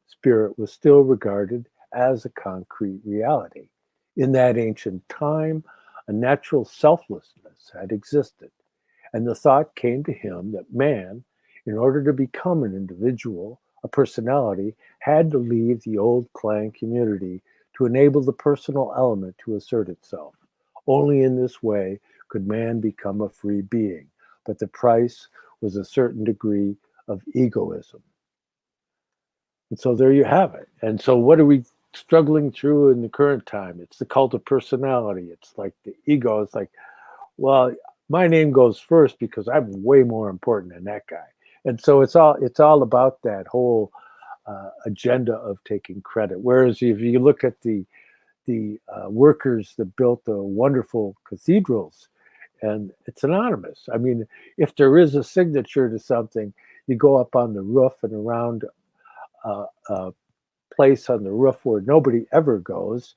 spirit was still regarded as a concrete reality. In that ancient time, a natural selflessness had existed, and the thought came to him that man, in order to become an individual, a personality, had to leave the old clan community to enable the personal element to assert itself. Only in this way could man become a free being, but the price was a certain degree of egoism. And so there you have it. And so what are we struggling through in the current time? It's the cult of personality. It's like the ego. It's like, well, my name goes first because I'm way more important than that guy. And so it's all about that whole agenda of taking credit. Whereas if you look at the workers that built the wonderful cathedrals, and it's anonymous. I mean, if there is a signature to something, you go up on the roof and around a place on the roof where nobody ever goes,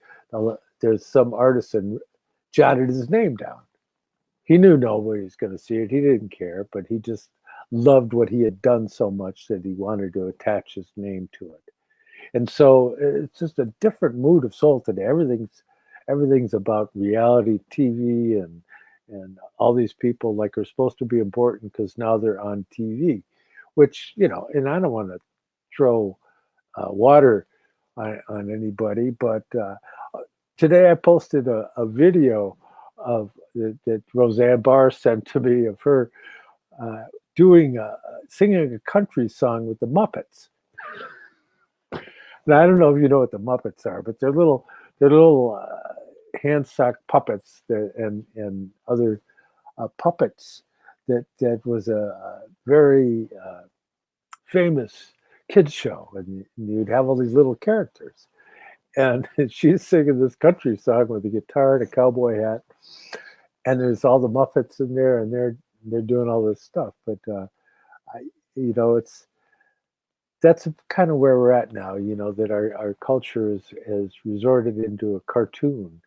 there's some artisan jotted his name down. He knew nobody was going to see it. He didn't care, but he just loved what he had done so much that he wanted to attach his name to it. And so it's just a different mood of soul today. Everything's about reality TV and all these people like are supposed to be important because now they're on TV, which, you know, and I don't want to throw water on anybody, but today I posted a video of that Roseanne Barr sent to me of her uh, doing singing a country song with the Muppets. Now I don't know if you know what the Muppets are, but they're little hand sock puppets and other puppets that was a very famous kids show, and you'd have all these little characters, and she's singing this country song with a guitar and a cowboy hat, and there's all the Muppets in there, and they're doing all this stuff. But I, that's kind of where we're at now. That our culture is resorted into a cartoon,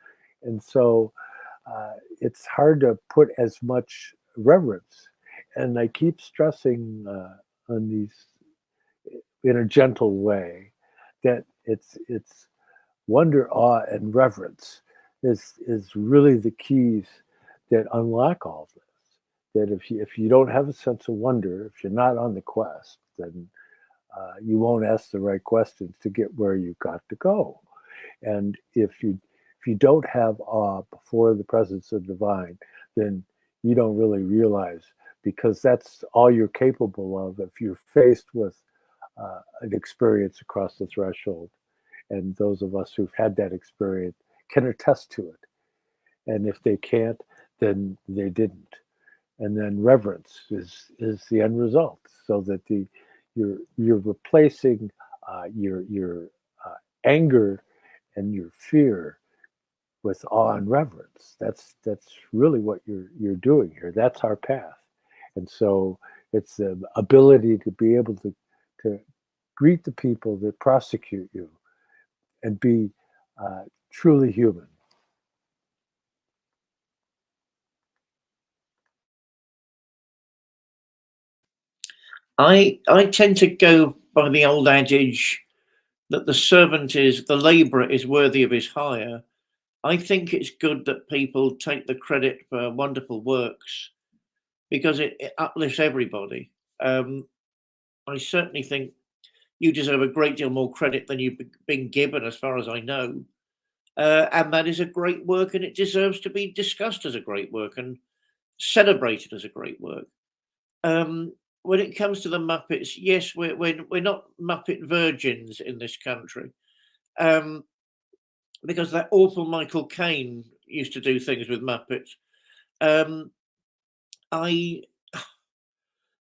and so it's hard to put as much reverence. And I keep stressing on these in a gentle way that it's wonder, awe, and reverence is really the keys that unlock all this. That if you don't have a sense of wonder, if you're not on the quest, then you won't ask the right questions to get where you've got to go. And if you don't have awe before the presence of divine, then you don't really realize, because that's all you're capable of if you're faced with an experience across the threshold. And those of us who've had that experience can attest to it. And if they can't, then they didn't. And then reverence is the end result, so that you're replacing your anger and your fear with awe and reverence. That's really what you're doing here. That's our path. And so it's the ability to be able to greet the people that prosecute you and be truly human. I tend to go by the old adage that the labourer is worthy of his hire. I think it's good that people take the credit for wonderful works, because it uplifts everybody. I certainly think you deserve a great deal more credit than you've been given, as far as I know. And that is a great work, and it deserves to be discussed as a great work and celebrated as a great work. When it comes to the Muppets, yes, we're not Muppet virgins in this country, because that awful Michael Caine used to do things with Muppets. I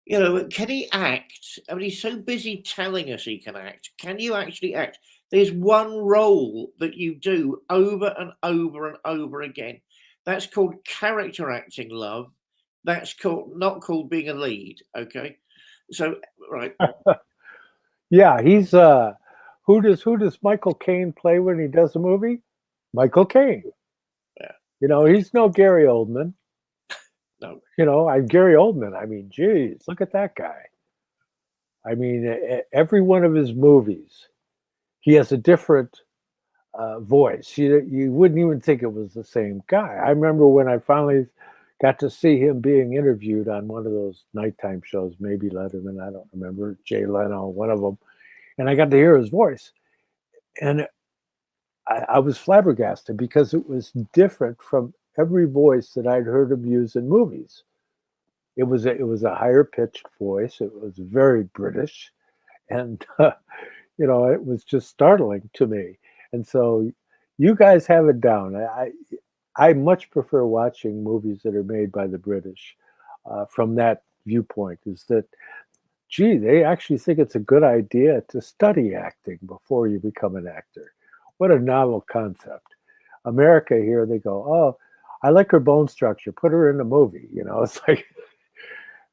can he act? I mean, he's so busy telling us he can act. Can you actually act? There's one role that you do over and over and over again. That's called character acting, love. That's not called being a lead. Okay. So, right. Yeah, he's who does Michael Caine play when he does a movie? Michael Caine. Yeah. He's no Gary Oldman. No. I'm Gary Oldman. I mean, geez, look at that guy. I mean, every one of his movies, he has a different voice. You wouldn't even think it was the same guy. I remember when I finally got to see him being interviewed on one of those nighttime shows, maybe Letterman, I don't remember, Jay Leno, one of them, and I got to hear his voice, and I was flabbergasted because it was different from every voice that I'd heard him use in movies. It was a higher pitched voice. It was very British, and it was just startling to me. And so, you guys have it down. I much prefer watching movies that are made by the British from that viewpoint. Is that, gee, they actually think it's a good idea to study acting before you become an actor. What a novel concept. America here, they go, oh, I like her bone structure. Put her in a movie. It's like,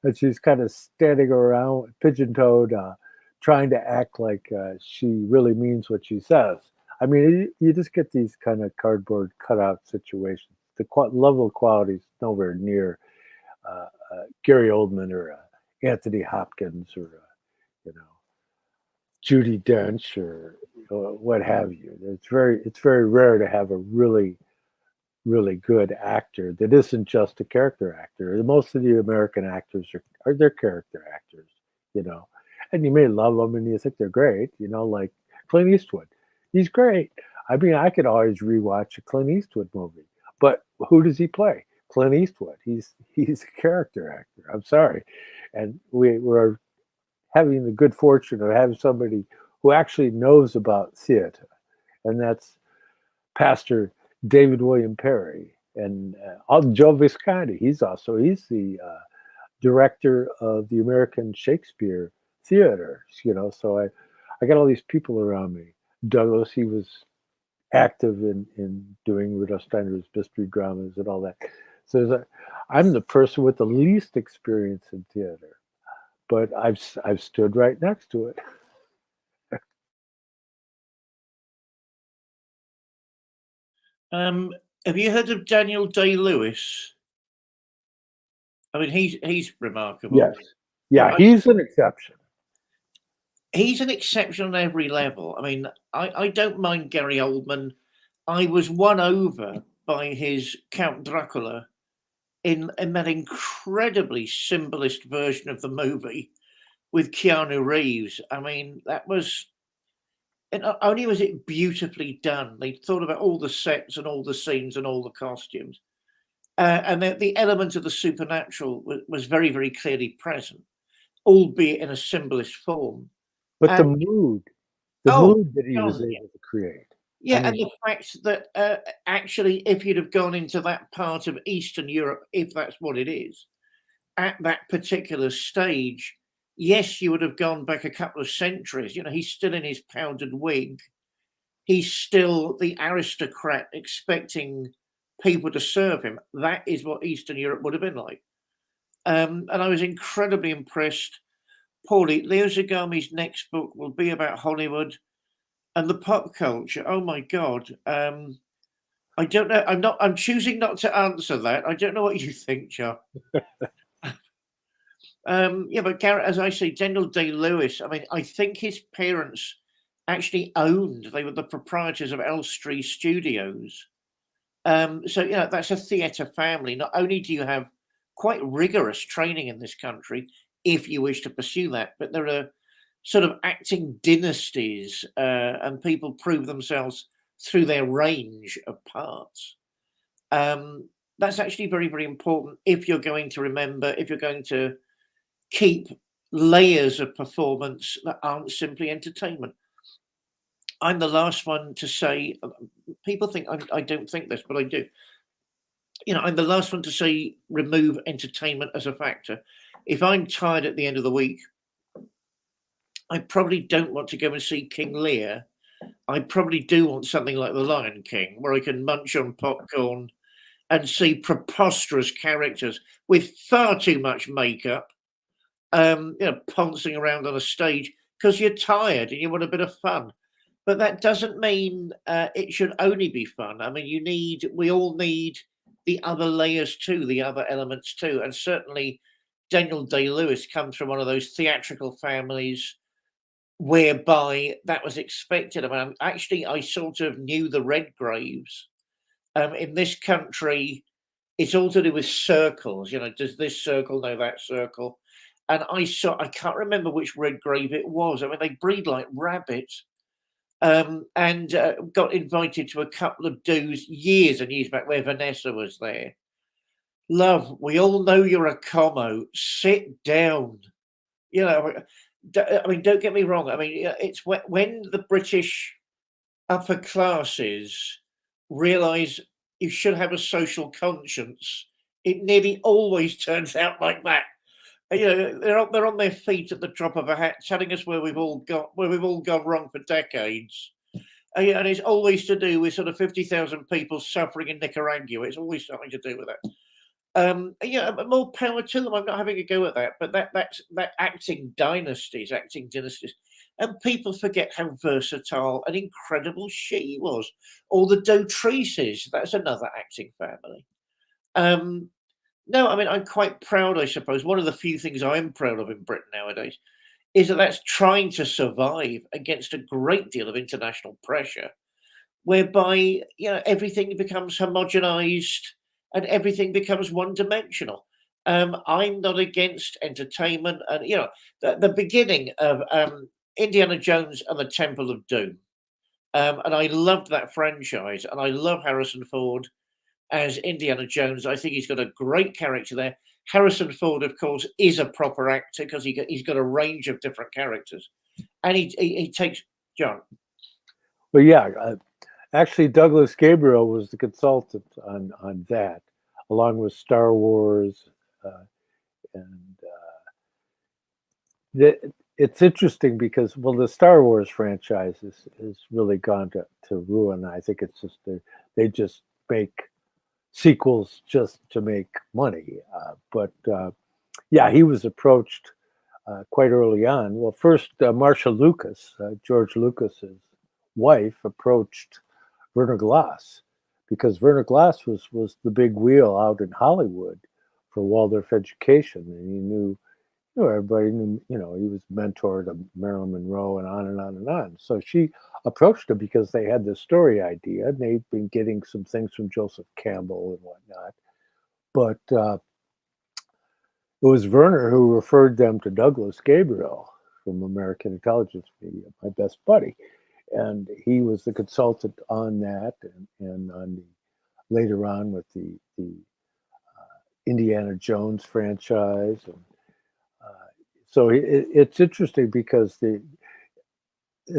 and she's kind of standing around, pigeon-toed, trying to act like she really means what she says. I mean, you just get these kind of cardboard cutout situations. The level of quality is nowhere near Gary Oldman or Anthony Hopkins or Judi Dench or what have you. It's very rare to have a really good actor that isn't just a character actor. Most of the American actors are their character actors, and you may love them and you think they're great, like Clint Eastwood. He's great. I mean, I could always rewatch a Clint Eastwood movie, but who does he play? Clint Eastwood. He's a character actor. I'm sorry, and we're having the good fortune of having somebody who actually knows about theater, and that's Pastor David William Parry, and Joe Visconti. He's the director of the American Shakespeare Theater. So I got all these people around me. Douglas, he was active in doing Rudolf Steiner's mystery dramas and all that. So I'm the person with the least experience in theater, but I've stood right next to it. Have you heard of Daniel Day-Lewis? I mean, he's remarkable. Yes, yeah, he's an exception. He's an exception on every level. I mean, I don't mind Gary Oldman. I was won over by his Count Dracula in that incredibly symbolist version of the movie with Keanu Reeves. I mean, that was. And not only was it beautifully done, they thought about all the sets and all the scenes and all the costumes. And the element of the supernatural was very, very clearly present, albeit in a symbolist form. But the And mood that he was able to create. yeah, I and mean, the fact that actually, if you'd have gone into that part of Eastern Europe, if that's what it is, at that particular stage, yes, you would have gone back a couple of centuries. You know, he's still in his powdered wig. He's still the aristocrat expecting people to serve him. That is what Eastern Europe would have been like. And I was incredibly impressed. Paulie, Leo Zagami's next book will be about Hollywood and the pop culture. Oh my God. I don't know. I'm choosing not to answer that. I don't know what you think, John. Yeah, but Garrett, as I say, Daniel Day-Lewis, I mean, I think his parents actually they were the proprietors of Elstree Studios. So, that's a theatre family. Not only do you have quite rigorous training in this country, if you wish to pursue that, but there are sort of acting dynasties, and people prove themselves through their range of parts. That's actually very, very important if you're going to keep layers of performance that aren't simply entertainment. I'm the last one to say, people think I don't think this, but I do. I'm the last one to say remove entertainment as a factor. If I'm tired at the end of the week, I probably don't want to go and see King Lear. I probably do want something like The Lion King, where I can munch on popcorn and see preposterous characters with far too much makeup, pouncing around on a stage because you're tired and you want a bit of fun. But that doesn't mean it should only be fun. I mean, we all need the other layers too, the other elements too. And certainly Daniel Day-Lewis comes from one of those theatrical families whereby that was expected. I mean, actually, I sort of knew the Redgraves. In this country, it's all to do with circles. Does this circle know that circle? And I can't remember which Redgrave it was. I mean, they breed like rabbits. And got invited to a couple of do's years and years back where Vanessa was there. Love, we all know you're a commo. Sit down. I mean, don't get me wrong. I mean, it's when the British upper classes realise you should have a social conscience, it nearly always turns out like that. They're on their feet at the drop of a hat, telling us where we've all gone wrong for decades. And it's always to do with sort of 50,000 people suffering in Nicaragua. It's always something to do with that. More power to them. I'm not having a go at that, but that's acting dynasties, and people forget how versatile and incredible she was. Or the Dautrices. That's another acting family. No, I mean, I'm quite proud, I suppose. One of the few things I'm proud of in Britain nowadays is that that's trying to survive against a great deal of international pressure, whereby, everything becomes homogenized and everything becomes one-dimensional. I'm not against entertainment. And, the beginning of Indiana Jones and the Temple of Doom. And I loved that franchise, and I love Harrison Ford as Indiana Jones. I think he's got a great character there. Harrison Ford, of course, is a proper actor because he's got a range of different characters, and he takes John. Well, yeah, actually, Douglas Gabriel was the consultant on that, along with Star Wars, and it's interesting because, well, the Star Wars franchise is really gone to ruin. I think it's just they just make sequels just to make money. But yeah, he was approached quite early on. Well, first, Marcia Lucas, George Lucas's wife, approached Werner Glass because Werner Glass was the big wheel out in Hollywood for Waldorf education, and he knew. Everybody knew, he was mentor to Marilyn Monroe and on and on and on. So she approached him because they had this story idea, and they'd been getting some things from Joseph Campbell and whatnot. But it was Werner who referred them to Douglas Gabriel from American Intelligence Media, my best buddy. And he was the consultant on that and on the later on with the Indiana Jones franchise. And so it's interesting because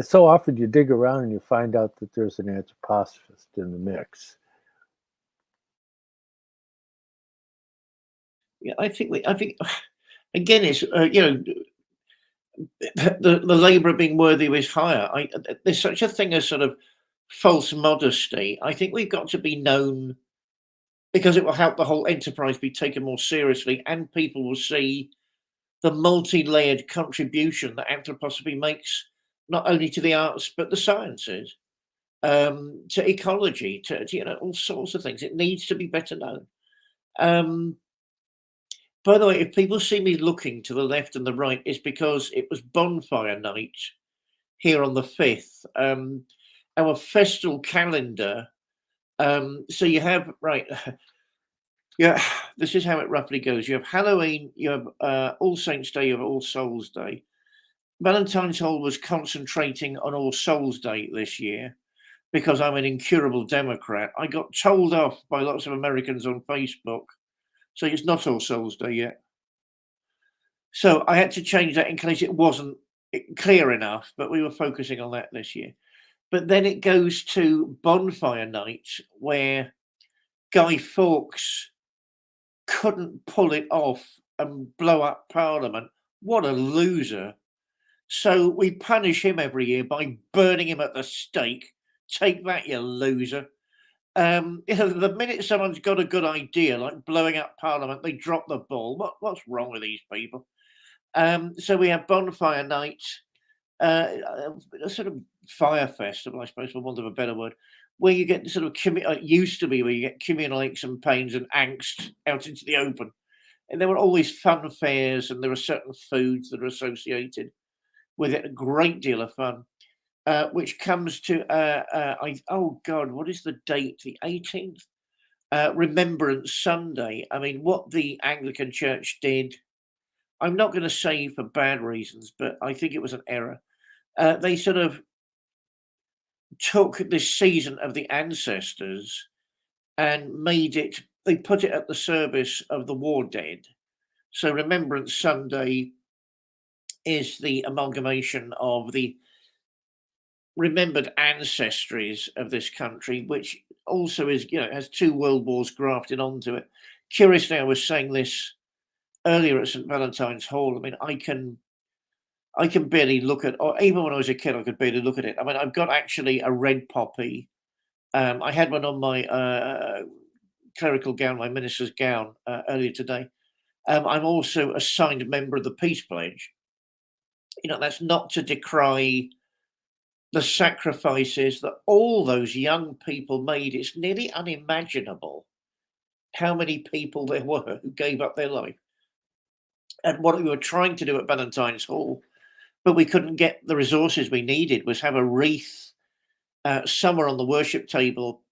so often you dig around and you find out that there's an anthroposophist in the mix. Yeah, I think again, it's the labor of being worthy of his hire. There's such a thing as sort of false modesty. I think we've got to be known because it will help the whole enterprise be taken more seriously, and people will see the multi-layered contribution that anthroposophy makes, not only to the arts but the sciences, to ecology, to all sorts of things. It needs to be better known. By the way, if people see me looking to the left and the right, it's because it was bonfire night here on the 5th. Our festal calendar. So you have yeah, this is how it roughly goes. You have Halloween, you have All Saints Day, you have All Souls Day. Valentine's Hall was concentrating on All Souls Day this year because I'm an incurable Democrat. I got told off by lots of Americans on Facebook, so it's not All Souls Day yet. So I had to change that in case it wasn't clear enough, but we were focusing on that this year. But then it goes to Bonfire Night, where Guy Fawkes couldn't pull it off and blow up Parliament. What a loser. So we punish him every year by burning him at the stake. Take that, you loser. The minute someone's got a good idea, like blowing up Parliament, they drop the ball. What's wrong with these people? So we have Bonfire Night, a sort of fire festival, I suppose, for want of a better word, where you get sort of it used to be where you get communal aches and pains and angst out into the open. And there were always fun fairs, and there were certain foods that are associated with it. A great deal of fun, which comes to oh God, what is the date? The 18th, Remembrance Sunday. I mean, what the Anglican Church did, I'm not going to say for bad reasons, but I think it was an error. They sort of took this season of the ancestors and they put it at the service of the war dead. So Remembrance Sunday is the amalgamation of the remembered ancestries of this country, which also is, has 2 world wars grafted onto it. Curiously, I was saying this earlier at St. Valentine's Hall. I mean, I can barely look at, or even when I was a kid, I could barely look at it. I mean, I've got actually a red poppy. I had one on my clerical gown, my minister's gown, earlier today. I'm also a signed member of the Peace Pledge. That's not to decry the sacrifices that all those young people made. It's nearly unimaginable how many people there were who gave up their life. And what we were trying to do at Valentine's Hall, but we couldn't get the resources we needed, was have a wreath somewhere on the worship table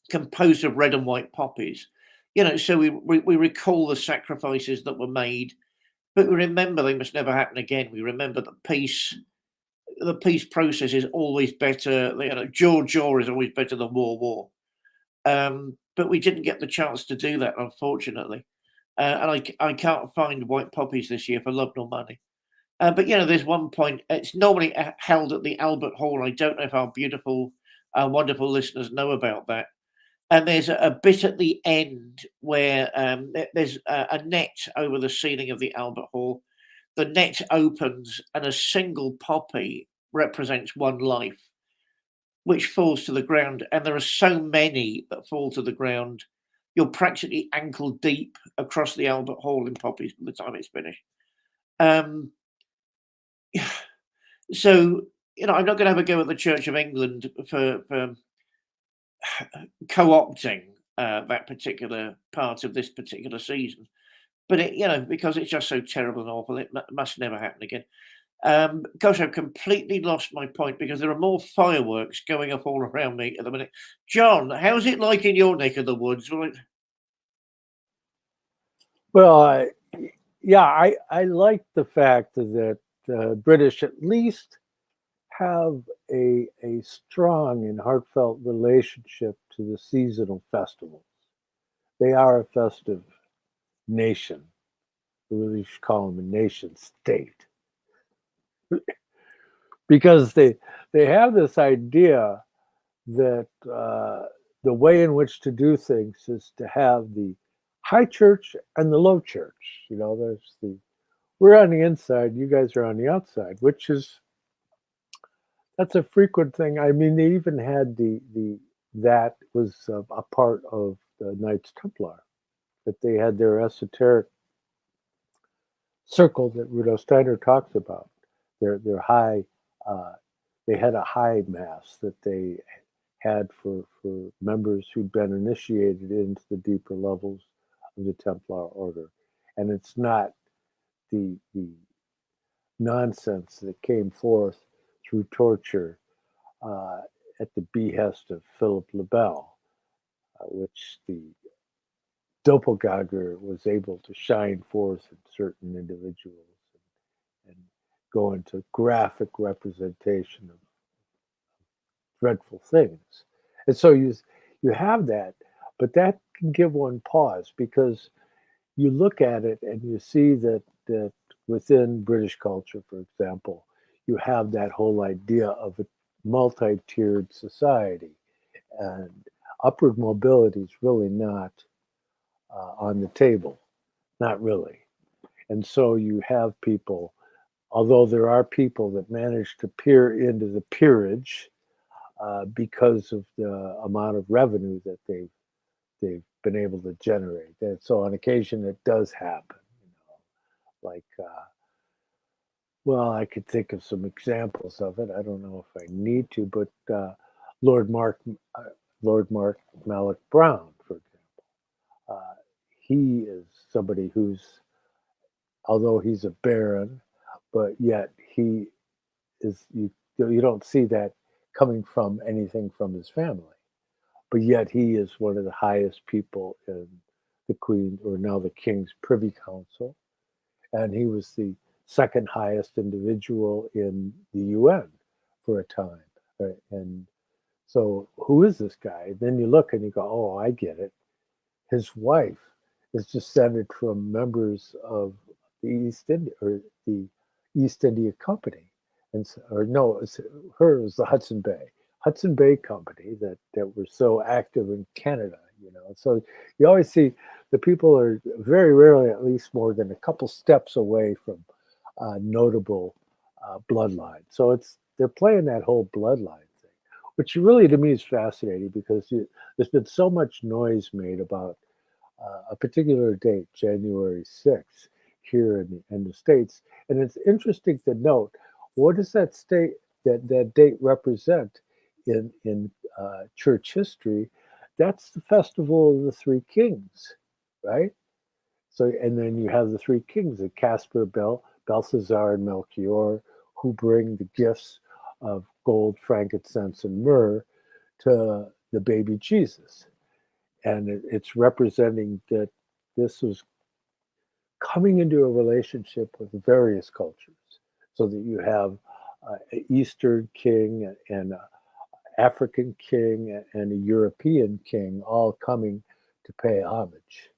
composed of red and white poppies. So we recall the sacrifices that were made, but we remember they must never happen again. We remember that peace, the peace process is always better. You know, jaw is always better than war. But we didn't get the chance to do that, unfortunately. And I can't find white poppies this year for love nor money. But you know, there's one point. It's normally held at the Albert Hall. I don't know if our beautiful, wonderful listeners know about that. And there's a bit at the end where there's a net over the ceiling of the Albert Hall. The net opens, and a single poppy represents one life, which falls to the ground. And there are so many that fall to the ground. You're practically ankle deep across the Albert Hall in poppies by the time it's finished. So, you know, I'm not going to have a go at the Church of England for co-opting that particular part of this particular season, but it, you know, because it's just so terrible and awful, it must never happen again. Gosh, I've completely lost my point because there are more fireworks going up all around me at the minute. John, how's it like in your neck of the woods? Well, I like the fact that British at least have a strong and heartfelt relationship to the seasonal festivals. They are a festive nation. We really should call them a nation state. Because they have this idea that the way in which to do things is to have the high church and the low church. You know, we're on the inside, you guys are on the outside, that's a frequent thing. I mean, they even had that was a part of the Knights Templar, that they had their esoteric circle that Rudolf Steiner talks about. Their high, they had a high mass that they had for members who'd been initiated into the deeper levels of the Templar order, and it's not the nonsense that came forth through torture at the behest of Philip le Bel, which the doppelganger was able to shine forth in certain individuals and go into graphic representation of dreadful things. And so you have that, but that can give one pause because you look at it and you see that within British culture, for example, you have that whole idea of a multi-tiered society, and upward mobility is really not on the table, not really. And so you have people, although there are people that manage to peer into the peerage because of the amount of revenue that they've been able to generate. And so on occasion it does happen, you know, like well, I could think of some examples of it. I don't know if I need to, but Lord Mark Malloch Brown, for example, he is somebody who's, although he's a baron, but yet he is, you don't see that coming from anything from his family, but yet he is one of the highest people in the Queen, or now the King's Privy Council, and he was the second highest individual in the UN for a time, right? And so who is this guy? Then you look and you go, oh, I get it. His wife is descended from members of the East India Company, and or no, her was the Hudson Bay Company that were so active in Canada, you know. So you always see the people are very rarely at least more than a couple steps away from notable bloodline. So they're playing that whole bloodline thing, which really to me is fascinating because there's been so much noise made about a particular date, January 6th, here in the States. And it's interesting to note, what does that date represent in church history? That's the festival of the Three Kings, right? So, and then you have the Three Kings, the Caspar, Belshazzar, and Melchior, who bring the gifts of gold, frankincense, and myrrh to the baby Jesus. And it's representing that this was coming into a relationship with various cultures, so that you have an Eastern king and an African king and a European king all coming to pay homage,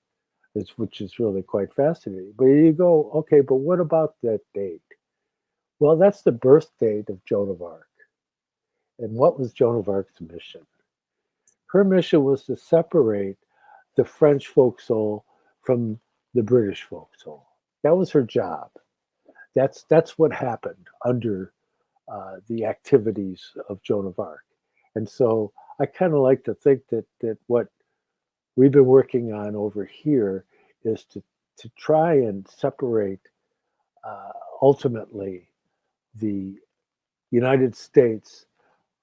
which is really quite fascinating. But you go, okay, but what about that date? Well, that's the birth date of Joan of Arc. And what was Joan of Arc's mission? Her mission was to separate the French folk soul from the British folk soul. That was her job. That's what happened under the activities of Joan of Arc. And so I kind of like to think that what we've been working on over here is to try and separate ultimately the United States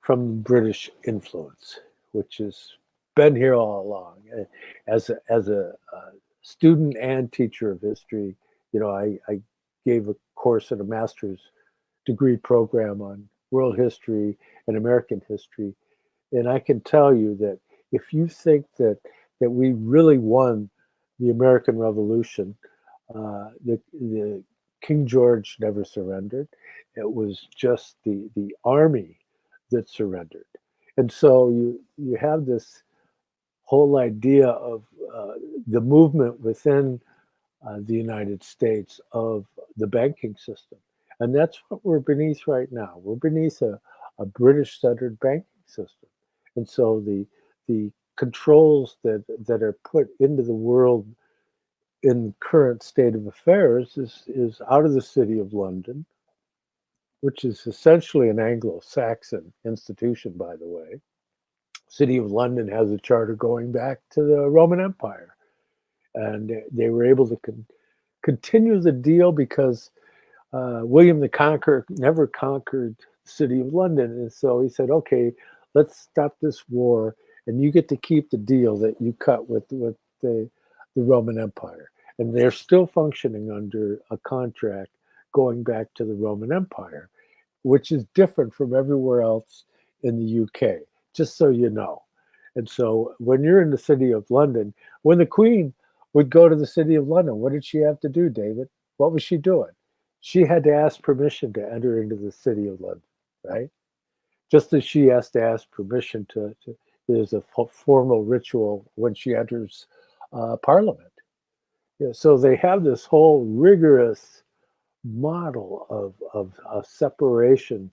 from British influence, which has been here all along. As a student and teacher of history, I gave a course at a master's degree program on world history and American history, and I can tell you that if you think that we really won the American Revolution, the King George never surrendered. It was just the army that surrendered. And so you have this whole idea of the movement within the United States of the banking system. And that's what we're beneath right now. We're beneath a British-centered banking system. And so the controls that are put into the world in current state of affairs is out of the City of London, which is essentially an Anglo-Saxon institution, by the way. City of London has a charter going back to the Roman Empire. And they were able to continue the deal because William the Conqueror never conquered the City of London. And so he said, okay, let's stop this war, and you get to keep the deal that you cut with the Roman Empire. And they're still functioning under a contract going back to the Roman Empire, which is different from everywhere else in the UK, just so you know. And so when you're in the City of London, when the Queen would go to the City of London, what did she have to do, David? What was she doing? She had to ask permission to enter into the City of London, right? Just as she has to ask permission there's a formal ritual when she enters Parliament. Yeah, so they have this whole rigorous model of separation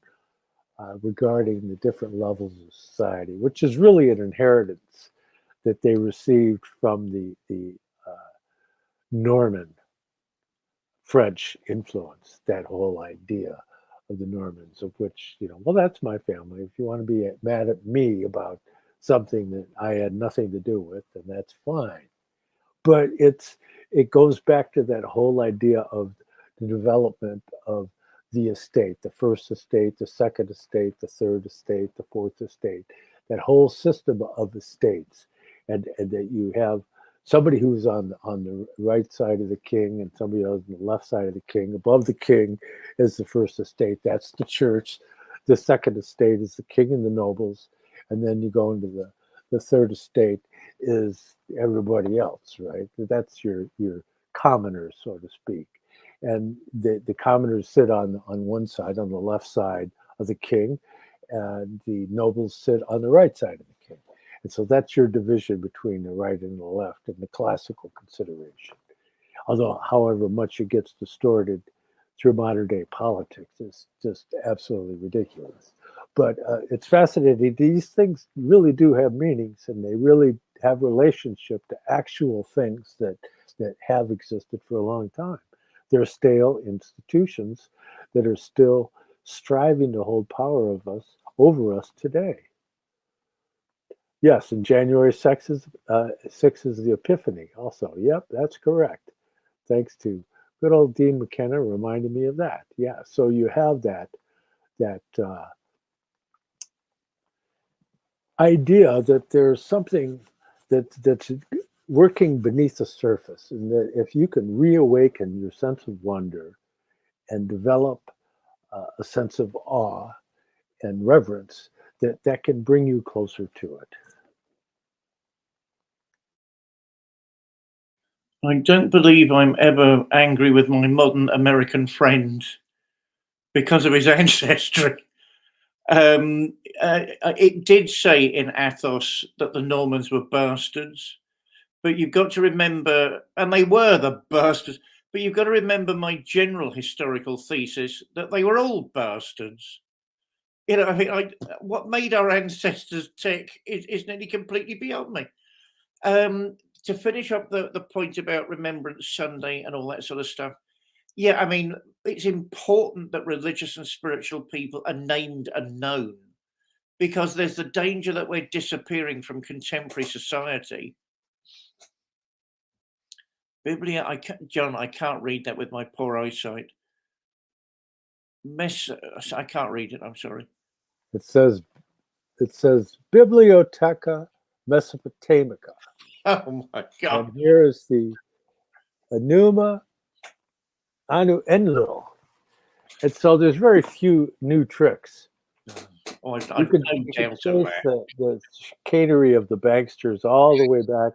regarding the different levels of society, which is really an inheritance that they received from the Norman French influence, that whole idea of the Normans, of which, well, that's my family. If you want to be mad at me about something that I had nothing to do with, then that's fine. But it goes back to that whole idea of the development of the estate, the first estate, the second estate, the third estate, the fourth estate, that whole system of estates, and that you have somebody who's on the right side of the king and somebody else on the left side of the king. Above the king is the first estate. That's the church. The second estate is the king and the nobles. And then you go into the third estate is everybody else, right? That's your commoners, so to speak. And the commoners sit on one side, on the left side of the king, and the nobles sit on the right side of the king. And so that's your division between the right and the left in the classical consideration. Although, however much it gets distorted through modern day politics is just absolutely ridiculous. But it's fascinating. These things really do have meanings, and they really have relationship to actual things that have existed for a long time. They're stale institutions that are still striving to hold power over us today. Yes, and January 6th is the Epiphany also. Yep, that's correct. Thanks to good old Dean McKenna reminding me of that. Yeah, so you have that idea that there's something that's working beneath the surface, and that if you can reawaken your sense of wonder and develop a sense of awe and reverence, that can bring you closer to it. I don't believe I'm ever angry with my modern American friend because of his ancestry. It did say in Athos that the Normans were bastards, but you've got to remember, and they were the bastards, but you've got to remember my general historical thesis that they were all bastards. I mean, what made our ancestors tick is nearly completely beyond me. To finish up the point about Remembrance Sunday and all that sort of stuff, yeah, I mean, it's important that religious and spiritual people are named and known, because there's the danger that we're disappearing from contemporary society. Biblia, John, I can't read that with my poor eyesight. I can't read it. I'm sorry. It says Bibliotheca Mesopotamica. Oh my God! And here is the Enuma Anu Enlil. And so there's very few new tricks. Oh, you can trace the chicanery of the banksters all the way back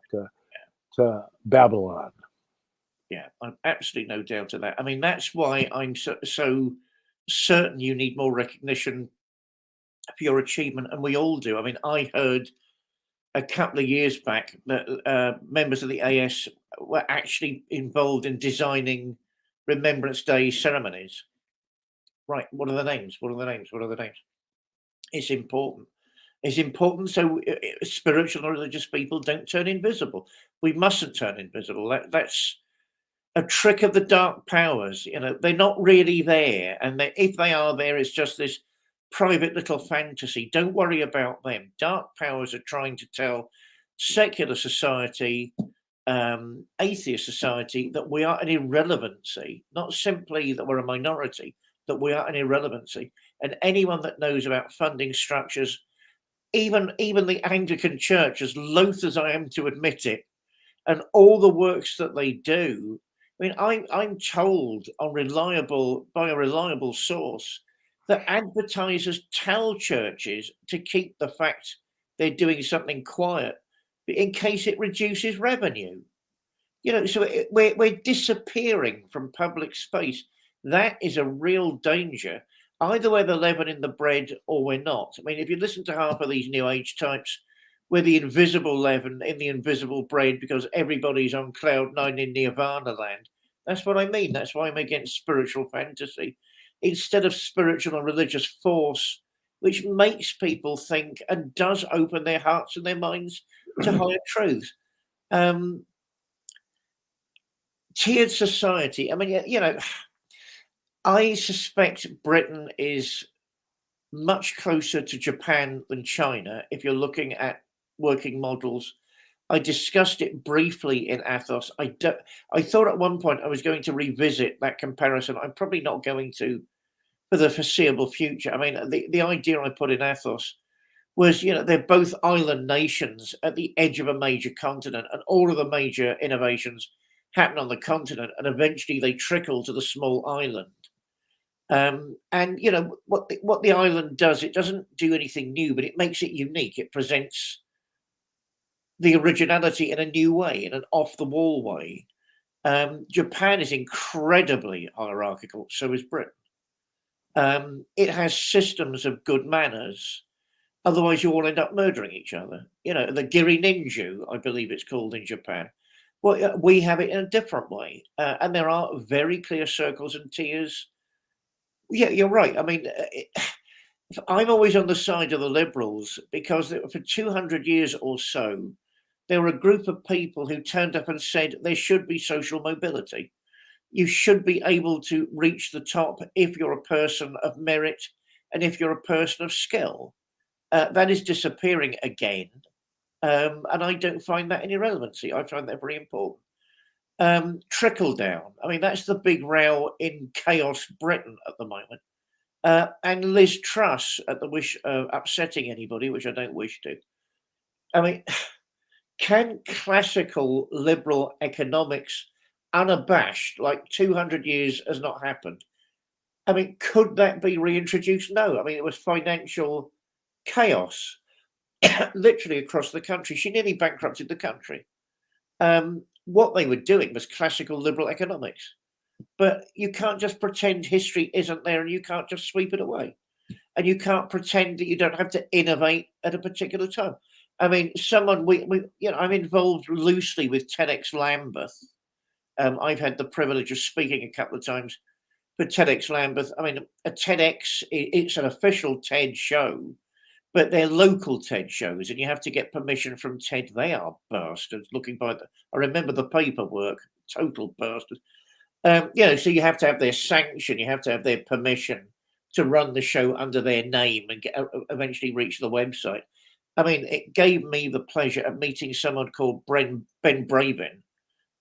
to Babylon. Yeah, I'm absolutely no doubt of that. I mean, that's why I'm so certain you need more recognition for your achievement, and we all do. I mean, I heard a couple of years back that members of the AS were actually involved in designing Remembrance Day ceremonies. Right, what are the names? What are the names? What are the names? It's important. It's important so spiritual and religious people don't turn invisible. We mustn't turn invisible. That's a trick of the dark powers. They're not really there, and if they are there, it's just this private little fantasy. Don't worry about them. Dark powers are trying to tell secular society, atheist society, that we are an irrelevancy, not simply that we're a minority, that we are an irrelevancy. And anyone that knows about funding structures, even the Anglican Church, as loath as I am to admit it, and all the works that they do. I mean, I'm told by a reliable source that advertisers tell churches to keep the fact they're doing something quiet in case it reduces revenue. So we're disappearing from public space. That is a real danger. Either we're the leaven in the bread or we're not. I mean, if you listen to half of these New Age types, we're the invisible leaven in the invisible bread because everybody's on cloud nine in Nirvana land. That's what I mean. That's why I'm against spiritual fantasy instead of spiritual and religious force, which makes people think and does open their hearts and their minds to higher truth. Tiered society. I mean, I suspect Britain is much closer to Japan than China if you're looking at working models. I discussed it briefly in Athos. I thought at one point I was going to revisit that comparison. I'm probably not going to for the foreseeable future. I mean, the idea I put in Athos was, they're both island nations at the edge of a major continent, and all of the major innovations happen on the continent, and eventually they trickle to the small island. And what the island does, it doesn't do anything new, but it makes it unique. It presents the originality in a new way, in an off-the-wall way. Japan is incredibly hierarchical, so is Britain. It has systems of good manners. Otherwise, you all end up murdering each other. The Giri Ninju, I believe it's called in Japan. Well, we have it in a different way. And there are very clear circles and tiers. Yeah, you're right. I mean, I'm always on the side of the liberals because for 200 years or so, there were a group of people who turned up and said there should be social mobility. You should be able to reach the top if you're a person of merit and if you're a person of skill. That is disappearing again. And I don't find that any relevancy. I find that very important. Trickle down. I mean, that's the big row in chaos Britain at the moment. And Liz Truss at the wish of upsetting anybody, which I don't wish to. I mean, can classical liberal economics, unabashed, like 200 years has not happened? I mean, could that be reintroduced? No. I mean, it was financial chaos literally across the country. She nearly bankrupted the country. What they were doing was classical liberal economics. but you can't just pretend history isn't there, and you can't just sweep it away, and you can't pretend that you don't have to innovate at a particular time. I mean, I'm involved loosely with TEDx Lambeth. I've had the privilege of speaking a couple of times for TEDx Lambeth. I mean, a TEDx, it's an official TED show, but they're local TED shows, and you have to get permission from TED. They are bastards. I remember the paperwork, total bastards. So you have to have their sanction, you have to have their permission to run the show under their name and eventually reach the website. I mean, it gave me the pleasure of meeting someone called Ben Braben,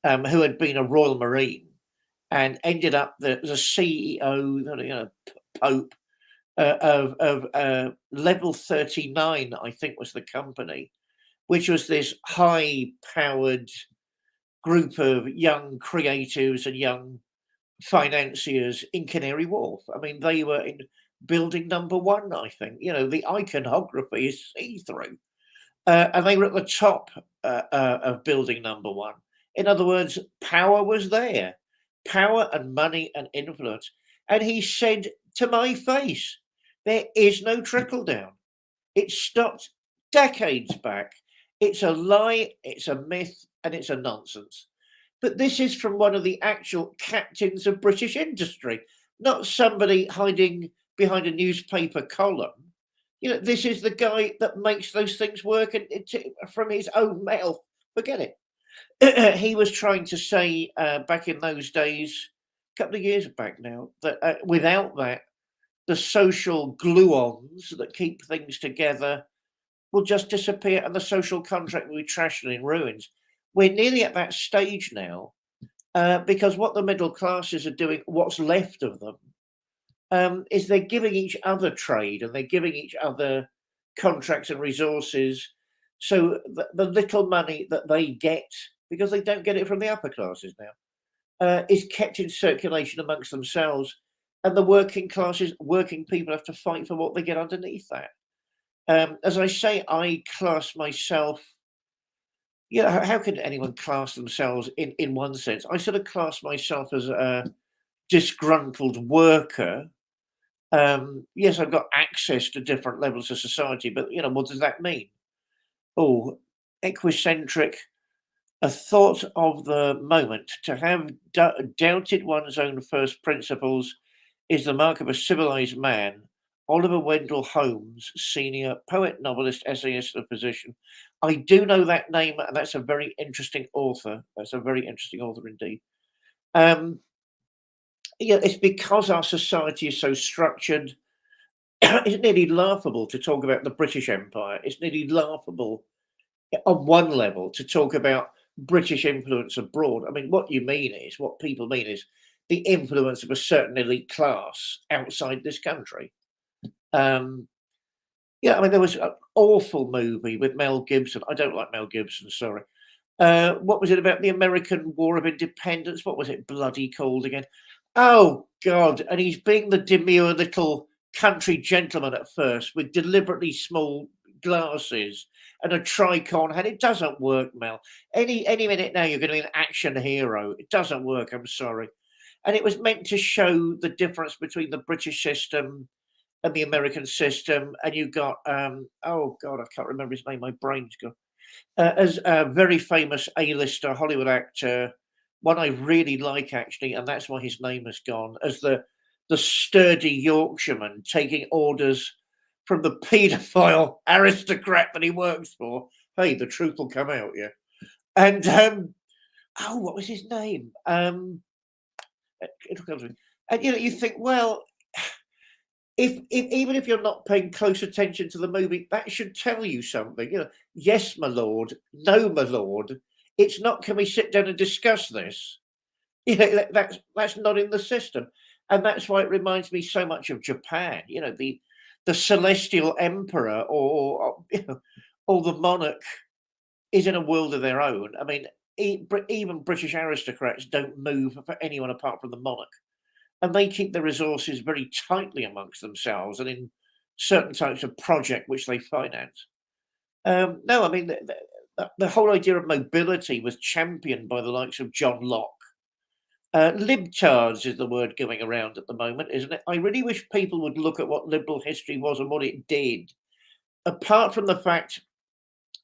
who had been a Royal Marine and ended up the CEO, Pope of Level 39, I think was the company, which was this high-powered group of young creatives and young financiers in Canary Wharf. I mean, they were in building number 1, I think. The iconography is see-through. And they were at the top of building number 1. In other words, power was there. Power and money and influence. And he said to my face, there is no trickle down. It stopped decades back. It's a lie, it's a myth, and it's a nonsense. But this is from one of the actual captains of British industry, not somebody hiding behind a newspaper column. This is the guy that makes those things work, and from his own mouth. Forget it. He was trying to say back in those days, a couple of years back now, that without that, the social gluons that keep things together will just disappear, and the social contract will be trashed and in ruins. We're nearly at that stage now, because what the middle classes are doing, what's left of them, is they're giving each other trade, and they're giving each other contracts and resources. So the little money that they get, because they don't get it from the upper classes now, is kept in circulation amongst themselves. And the working people have to fight for what they get underneath that. As I say, I class myself. How can anyone class themselves in one sense? I sort of class myself as a disgruntled worker. Yes, I've got access to different levels of society, but what does that mean? Oh, eccentric, a thought of the moment. To have doubted one's own first principles is the mark of a civilized man. Oliver Wendell Holmes, senior poet, novelist, essayist, and physician. I do know that name, and that's a very interesting author. That's a very interesting author indeed. It's because our society is so structured. It's nearly laughable to talk about the British Empire. It's nearly laughable on one level to talk about British influence abroad. I mean, what people mean is the influence of a certain elite class outside this country. I mean, there was an awful movie with Mel Gibson. I don't like Mel Gibson, sorry. What was it about the American War of Independence? What was it bloody called again? Oh, God. And he's being the demure little country gentleman at first with deliberately small glasses and a tricon head. It doesn't work, Mel. Any minute now, you're going to be an action hero. It doesn't work, I'm sorry. And it was meant to show the difference between the British system and the American system. And you got, oh God, I can't remember his name. My brain's gone. As a very famous A-lister Hollywood actor, one I really like actually, and that's why his name has gone, as the sturdy Yorkshireman taking orders from the paedophile aristocrat that he works for. Hey, the truth will come out, yeah. And what was his name? It'll come to me. And you think, well, if even if you're not paying close attention to the movie, that should tell you something. Yes, my lord. No, my lord. It's not. Can we sit down and discuss this? That's not in the system, and that's why it reminds me so much of Japan. The celestial emperor or the monarch is in a world of their own. I mean, even British aristocrats don't move for anyone apart from the monarch. And they keep the resources very tightly amongst themselves and in certain types of project which they finance. No, I mean, the whole idea of mobility was championed by the likes of John Locke. Libtards is the word going around at the moment, isn't it? I really wish people would look at what liberal history was and what it did. Apart from the fact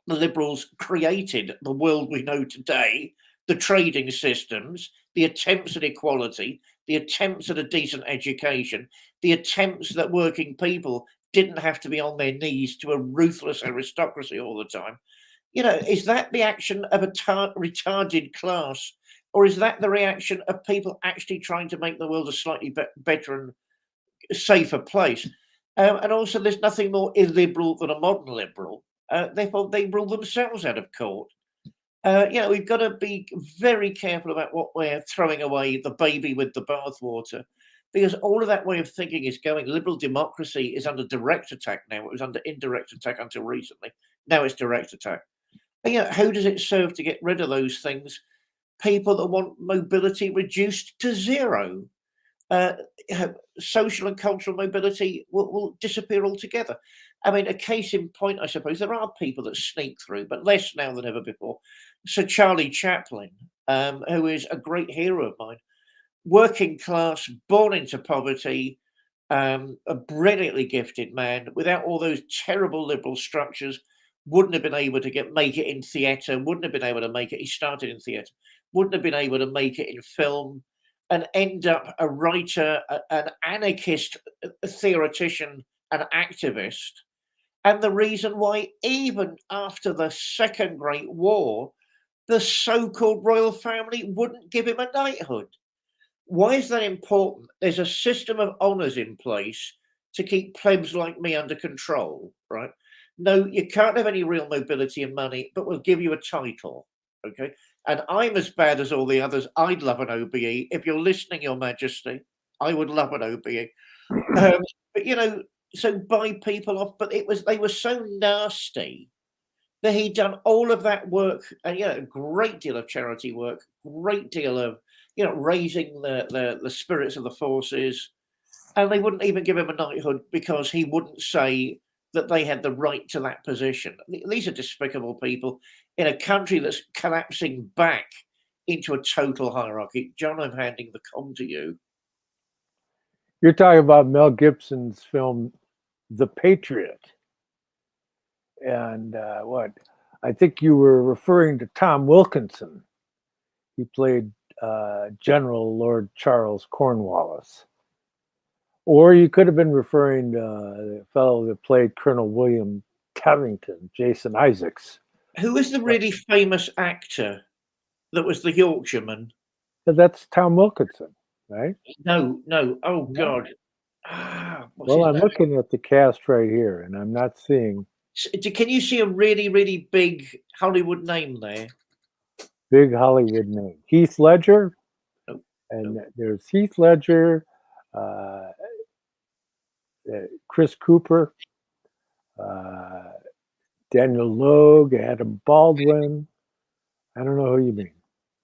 the liberals created the world we know today, the trading systems, the attempts at equality, the attempts at a decent education, the attempts that working people didn't have to be on their knees to a ruthless aristocracy all the time. Is that the action of a retarded class, or is that the reaction of people actually trying to make the world a slightly better and safer place? And also, there's nothing more illiberal than a modern liberal. Therefore, they rule themselves out of court. We've got to be very careful about what we're throwing away, the baby with the bathwater, because all of that way of thinking is going. Liberal democracy is under direct attack now. It was under indirect attack until recently. Now it's direct attack. And, who does it serve to get rid of those things? People that want mobility reduced to zero. Social and cultural mobility will disappear altogether. I mean, a case in point, I suppose, there are people that sneak through, but less now than ever before. Sir Charlie Chaplin, who is a great hero of mine, working class, born into poverty, a brilliantly gifted man, without all those terrible liberal structures, wouldn't have been able to make it in theatre, wouldn't have been able to make it. He started in theatre, wouldn't have been able to make it in film, and end up a writer, an anarchist, a theoretician, an activist. And the reason why, even after the Second Great War, the so-called royal family wouldn't give him a knighthood. Why is that important? There's a system of honours in place to keep plebs like me under control, right? No, you can't have any real mobility and money, but we'll give you a title, okay? And I'm as bad as all the others. I'd love an OBE. If you're listening, Your Majesty, I would love an OBE. But so buy people off. But they were so nasty that he'd done all of that work, and a great deal of charity work, great deal of raising the spirits of the forces, and they wouldn't even give him a knighthood because he wouldn't say that they had the right to that position. These are despicable people in a country that's collapsing back into a total hierarchy. John, I'm handing the com to you. You're talking about Mel Gibson's film, The Patriot. And I think you were referring to Tom Wilkinson. He played General Lord Charles Cornwallis. Or you could have been referring to the fellow that played Colonel William Tavington, Jason Isaacs. Who is the really famous actor that was the Yorkshireman? That's Tom Wilkinson, right? No. Oh, God. Well, I'm looking at the cast right here, and I'm not seeing. Can you see a really, really big Hollywood name there? Big Hollywood name. Heath Ledger. Nope. And there's Heath Ledger, Chris Cooper, Daniel Logue, Adam Baldwin. I don't know who you mean.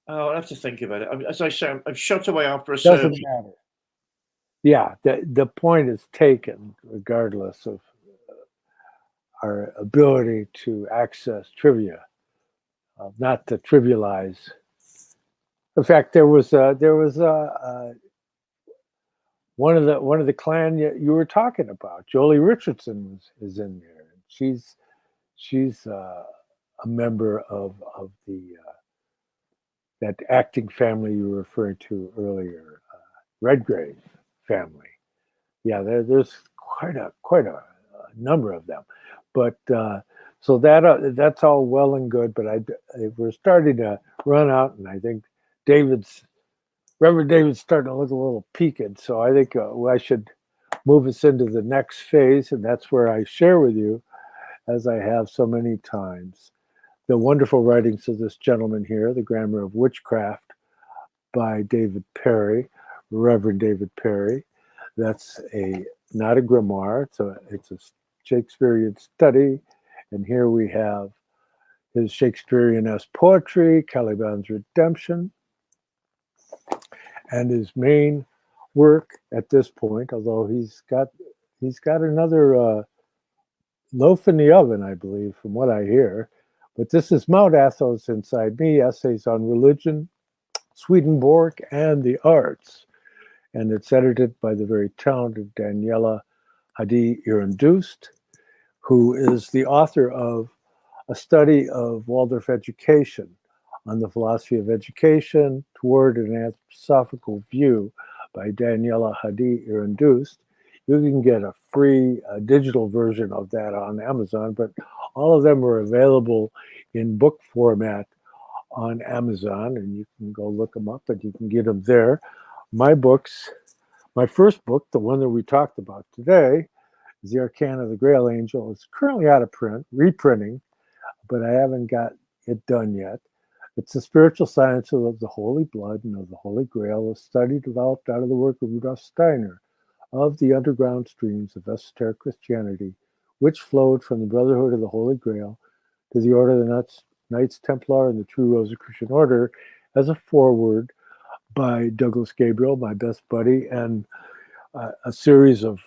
Oh, I'll have to think about it. As I say, I'm shot away after a Doesn't matter. Yeah, the point is taken, regardless of our ability to access trivia, not to trivialize. In fact, there was one of the clan you were talking about. Jolie Richardson is in there. She's a member of the that acting family you were referring to earlier, Redgrave family. Yeah, there's quite a number of them, but so that's all well and good. But we're starting to run out, and I think Reverend David's starting to look a little peaked. So I think I should move us into the next phase, and that's where I share with you, as I have so many times, the wonderful writings of this gentleman here, The Grammar of Witchcraft by David Parry, Reverend David Parry. That's not a grimoire, it's a Shakespearean study. And here we have his Shakespearean-esque poetry, Caliban's Redemption, and his main work at this point, although he's got another loaf in the oven, I believe, from what I hear. But this is Mount Athos Inside Me, Essays on Religion, Swedenborg and the Arts. And it's edited by the very talented Daniela Hadi Irandust, who is the author of a study of Waldorf education on the philosophy of education toward an anthroposophical view by Daniela Hadi Irandust. You can get a free digital version of that on Amazon, but all of them are available in book format on Amazon, and you can go look them up and you can get them there. My books, my first book, the one that we talked about today, is The Arcana of the Grail Angel. It's currently out of print, reprinting, but I haven't got it done yet. It's the spiritual science of the Holy Blood and of the Holy Grail, a study developed out of the work of Rudolf Steiner of the underground streams of esoteric Christianity, which flowed from the Brotherhood of the Holy Grail to the Order of the Knights Templar and the True Rosicrucian Order, as a foreword by Douglas Gabriel, my best buddy, and a series of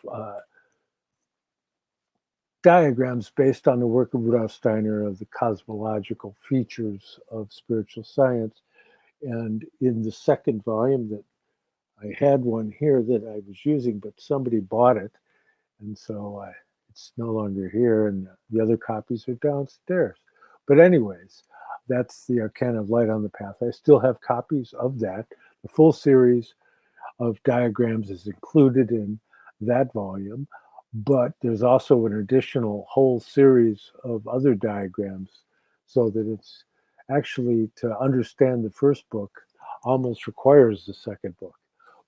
diagrams based on the work of Rudolf Steiner of the cosmological features of spiritual science. And in the second volume, that I had one here that I was using, but somebody bought it, and so it's no longer here, and the other copies are downstairs. But anyways, that's the Arcana of Light on the Path. I still have copies of that. The full series of diagrams is included in that volume, but there's also an additional whole series of other diagrams, so that it's actually, to understand the first book almost requires the second book.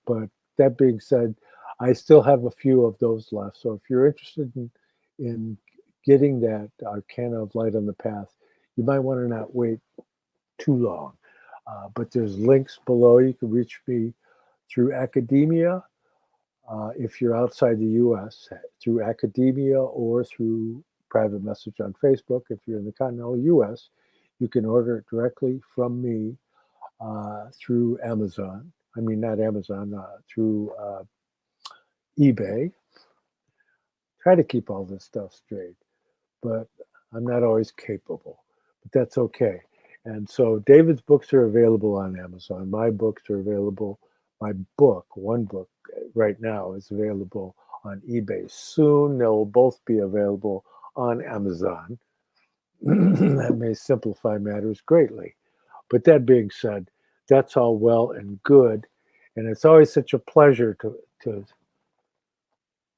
But that being said, I still have a few of those left. So if you're interested in getting that Arcana of Light on the Path, you might want to not wait too long. But there's links below. You can reach me through academia, if you're outside the US, through academia, or through private message on Facebook. If you're in the continental US, you can order it directly from me through Amazon. I mean, not Amazon, through eBay. Try to keep all this stuff straight, but I'm not always capable, but that's okay. And so David's books are available on Amazon. My books are available. My book, one book right now, is available on eBay. Soon they'll both be available on Amazon. That may simplify matters greatly. But that being said, that's all well and good. And it's always such a pleasure to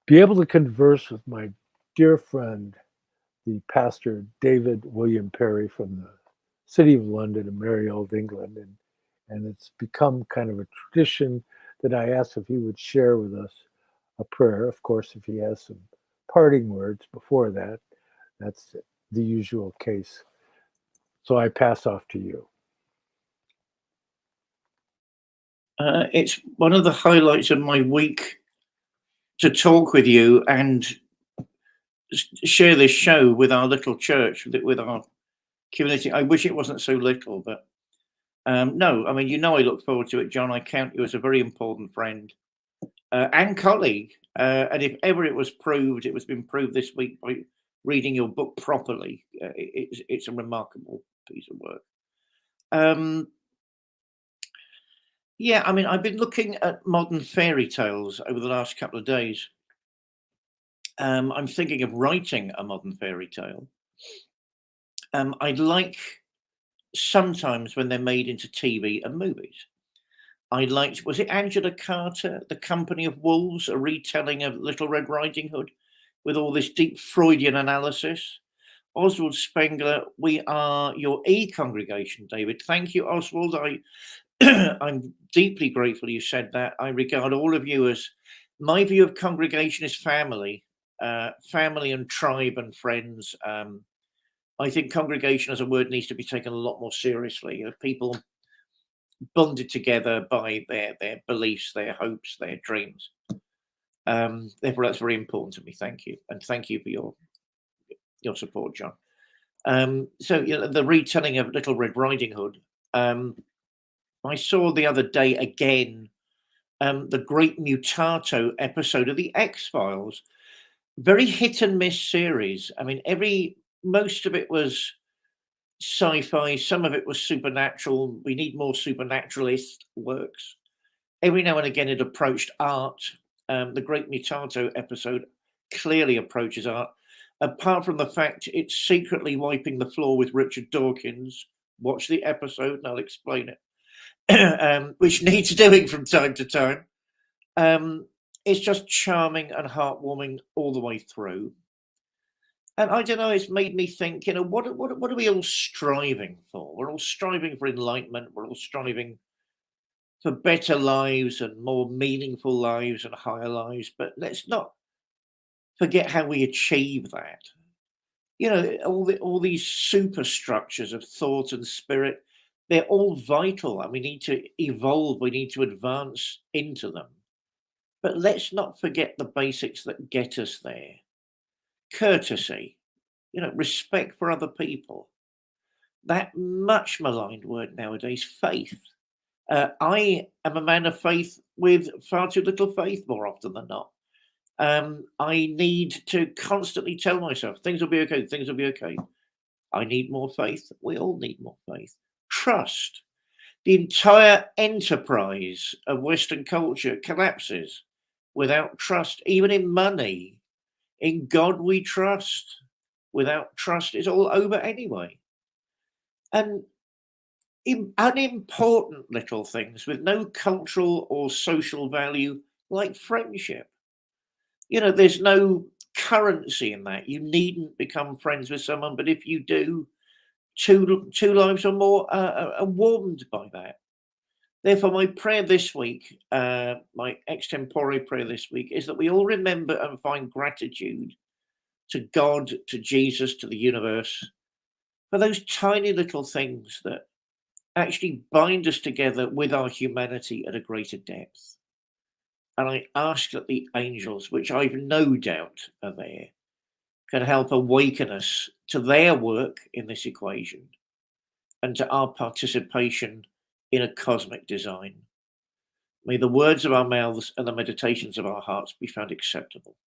be able to converse with my dear friend, the Pastor David William Parry from the City of London in merry old England. And it's become kind of a tradition that I asked if he would share with us a prayer. Of course, if he has some parting words before that, that's the usual case. So I pass off to you. It's one of the highlights of my week to talk with you and share this show with our little church, with our community. I wish it wasn't so little, but no, I mean, I look forward to it, John. I count you as a very important friend and colleague. And if ever it was proved, it was been proved this week by reading your book properly. It's a remarkable piece of work. Yeah, I mean, I've been looking at modern fairy tales over the last couple of days. I'm thinking of writing a modern fairy tale. I'd like sometimes when they're made into TV and movies. I liked, was it Angela Carter, The Company of Wolves, a retelling of Little Red Riding Hood with all this deep Freudian analysis? Oswald Spengler, we are your congregation, David. Thank you, Oswald. I'm deeply grateful you said that. I regard all of you as, my view of congregation is family, family and tribe and friends. I think congregation as a word needs to be taken a lot more seriously. People bonded together by their beliefs, their hopes, their dreams. Therefore, that's very important to me. Thank you. And thank you for your support, John. So the retelling of Little Red Riding Hood, I saw the other day again the Great Mutato episode of the X-Files. Very hit and miss series. I mean, most of it was sci-fi, some of it was supernatural. We need more supernaturalist works. Every now and again, it approached art. The Great Mutato episode clearly approaches art, apart from the fact it's secretly wiping the floor with Richard Dawkins. Watch the episode and I'll explain it, which needs doing from time to time. It's just charming and heartwarming all the way through. And I don't know, it's made me think, what are we all striving for? We're all striving for enlightenment. We're all striving for better lives and more meaningful lives and higher lives. But let's not forget how we achieve that. All these superstructures of thought and spirit, they're all vital, and we need to evolve. We need to advance into them. But let's not forget the basics that get us there. Courtesy, respect for other people. That much maligned word nowadays, faith. I am a man of faith with far too little faith more often than not. I need to constantly tell myself things will be okay, things will be okay. I need more faith. We all need more faith. Trust. The entire enterprise of Western culture collapses without trust, even in money. In God we trust. Without trust, it's all over anyway. And unimportant little things with no cultural or social value, like friendship. There's no currency in that. You needn't become friends with someone, but if you do, two lives or more are warmed by that. Therefore, my prayer this week, my extempore prayer this week, is that we all remember and find gratitude to God, to Jesus, to the universe, for those tiny little things that actually bind us together with our humanity at a greater depth. And I ask that the angels, which I've no doubt are there, can help awaken us to their work in this equation and to our participation in a cosmic design. May the words of our mouths and the meditations of our hearts be found acceptable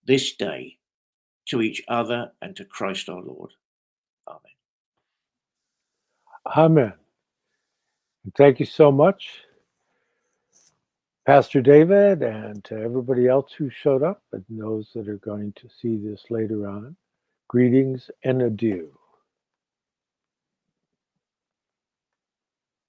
this day to each other and to Christ our Lord. Amen. Amen. And thank you so much, Pastor David, and to everybody else who showed up and those that are going to see this later on. Greetings and adieu.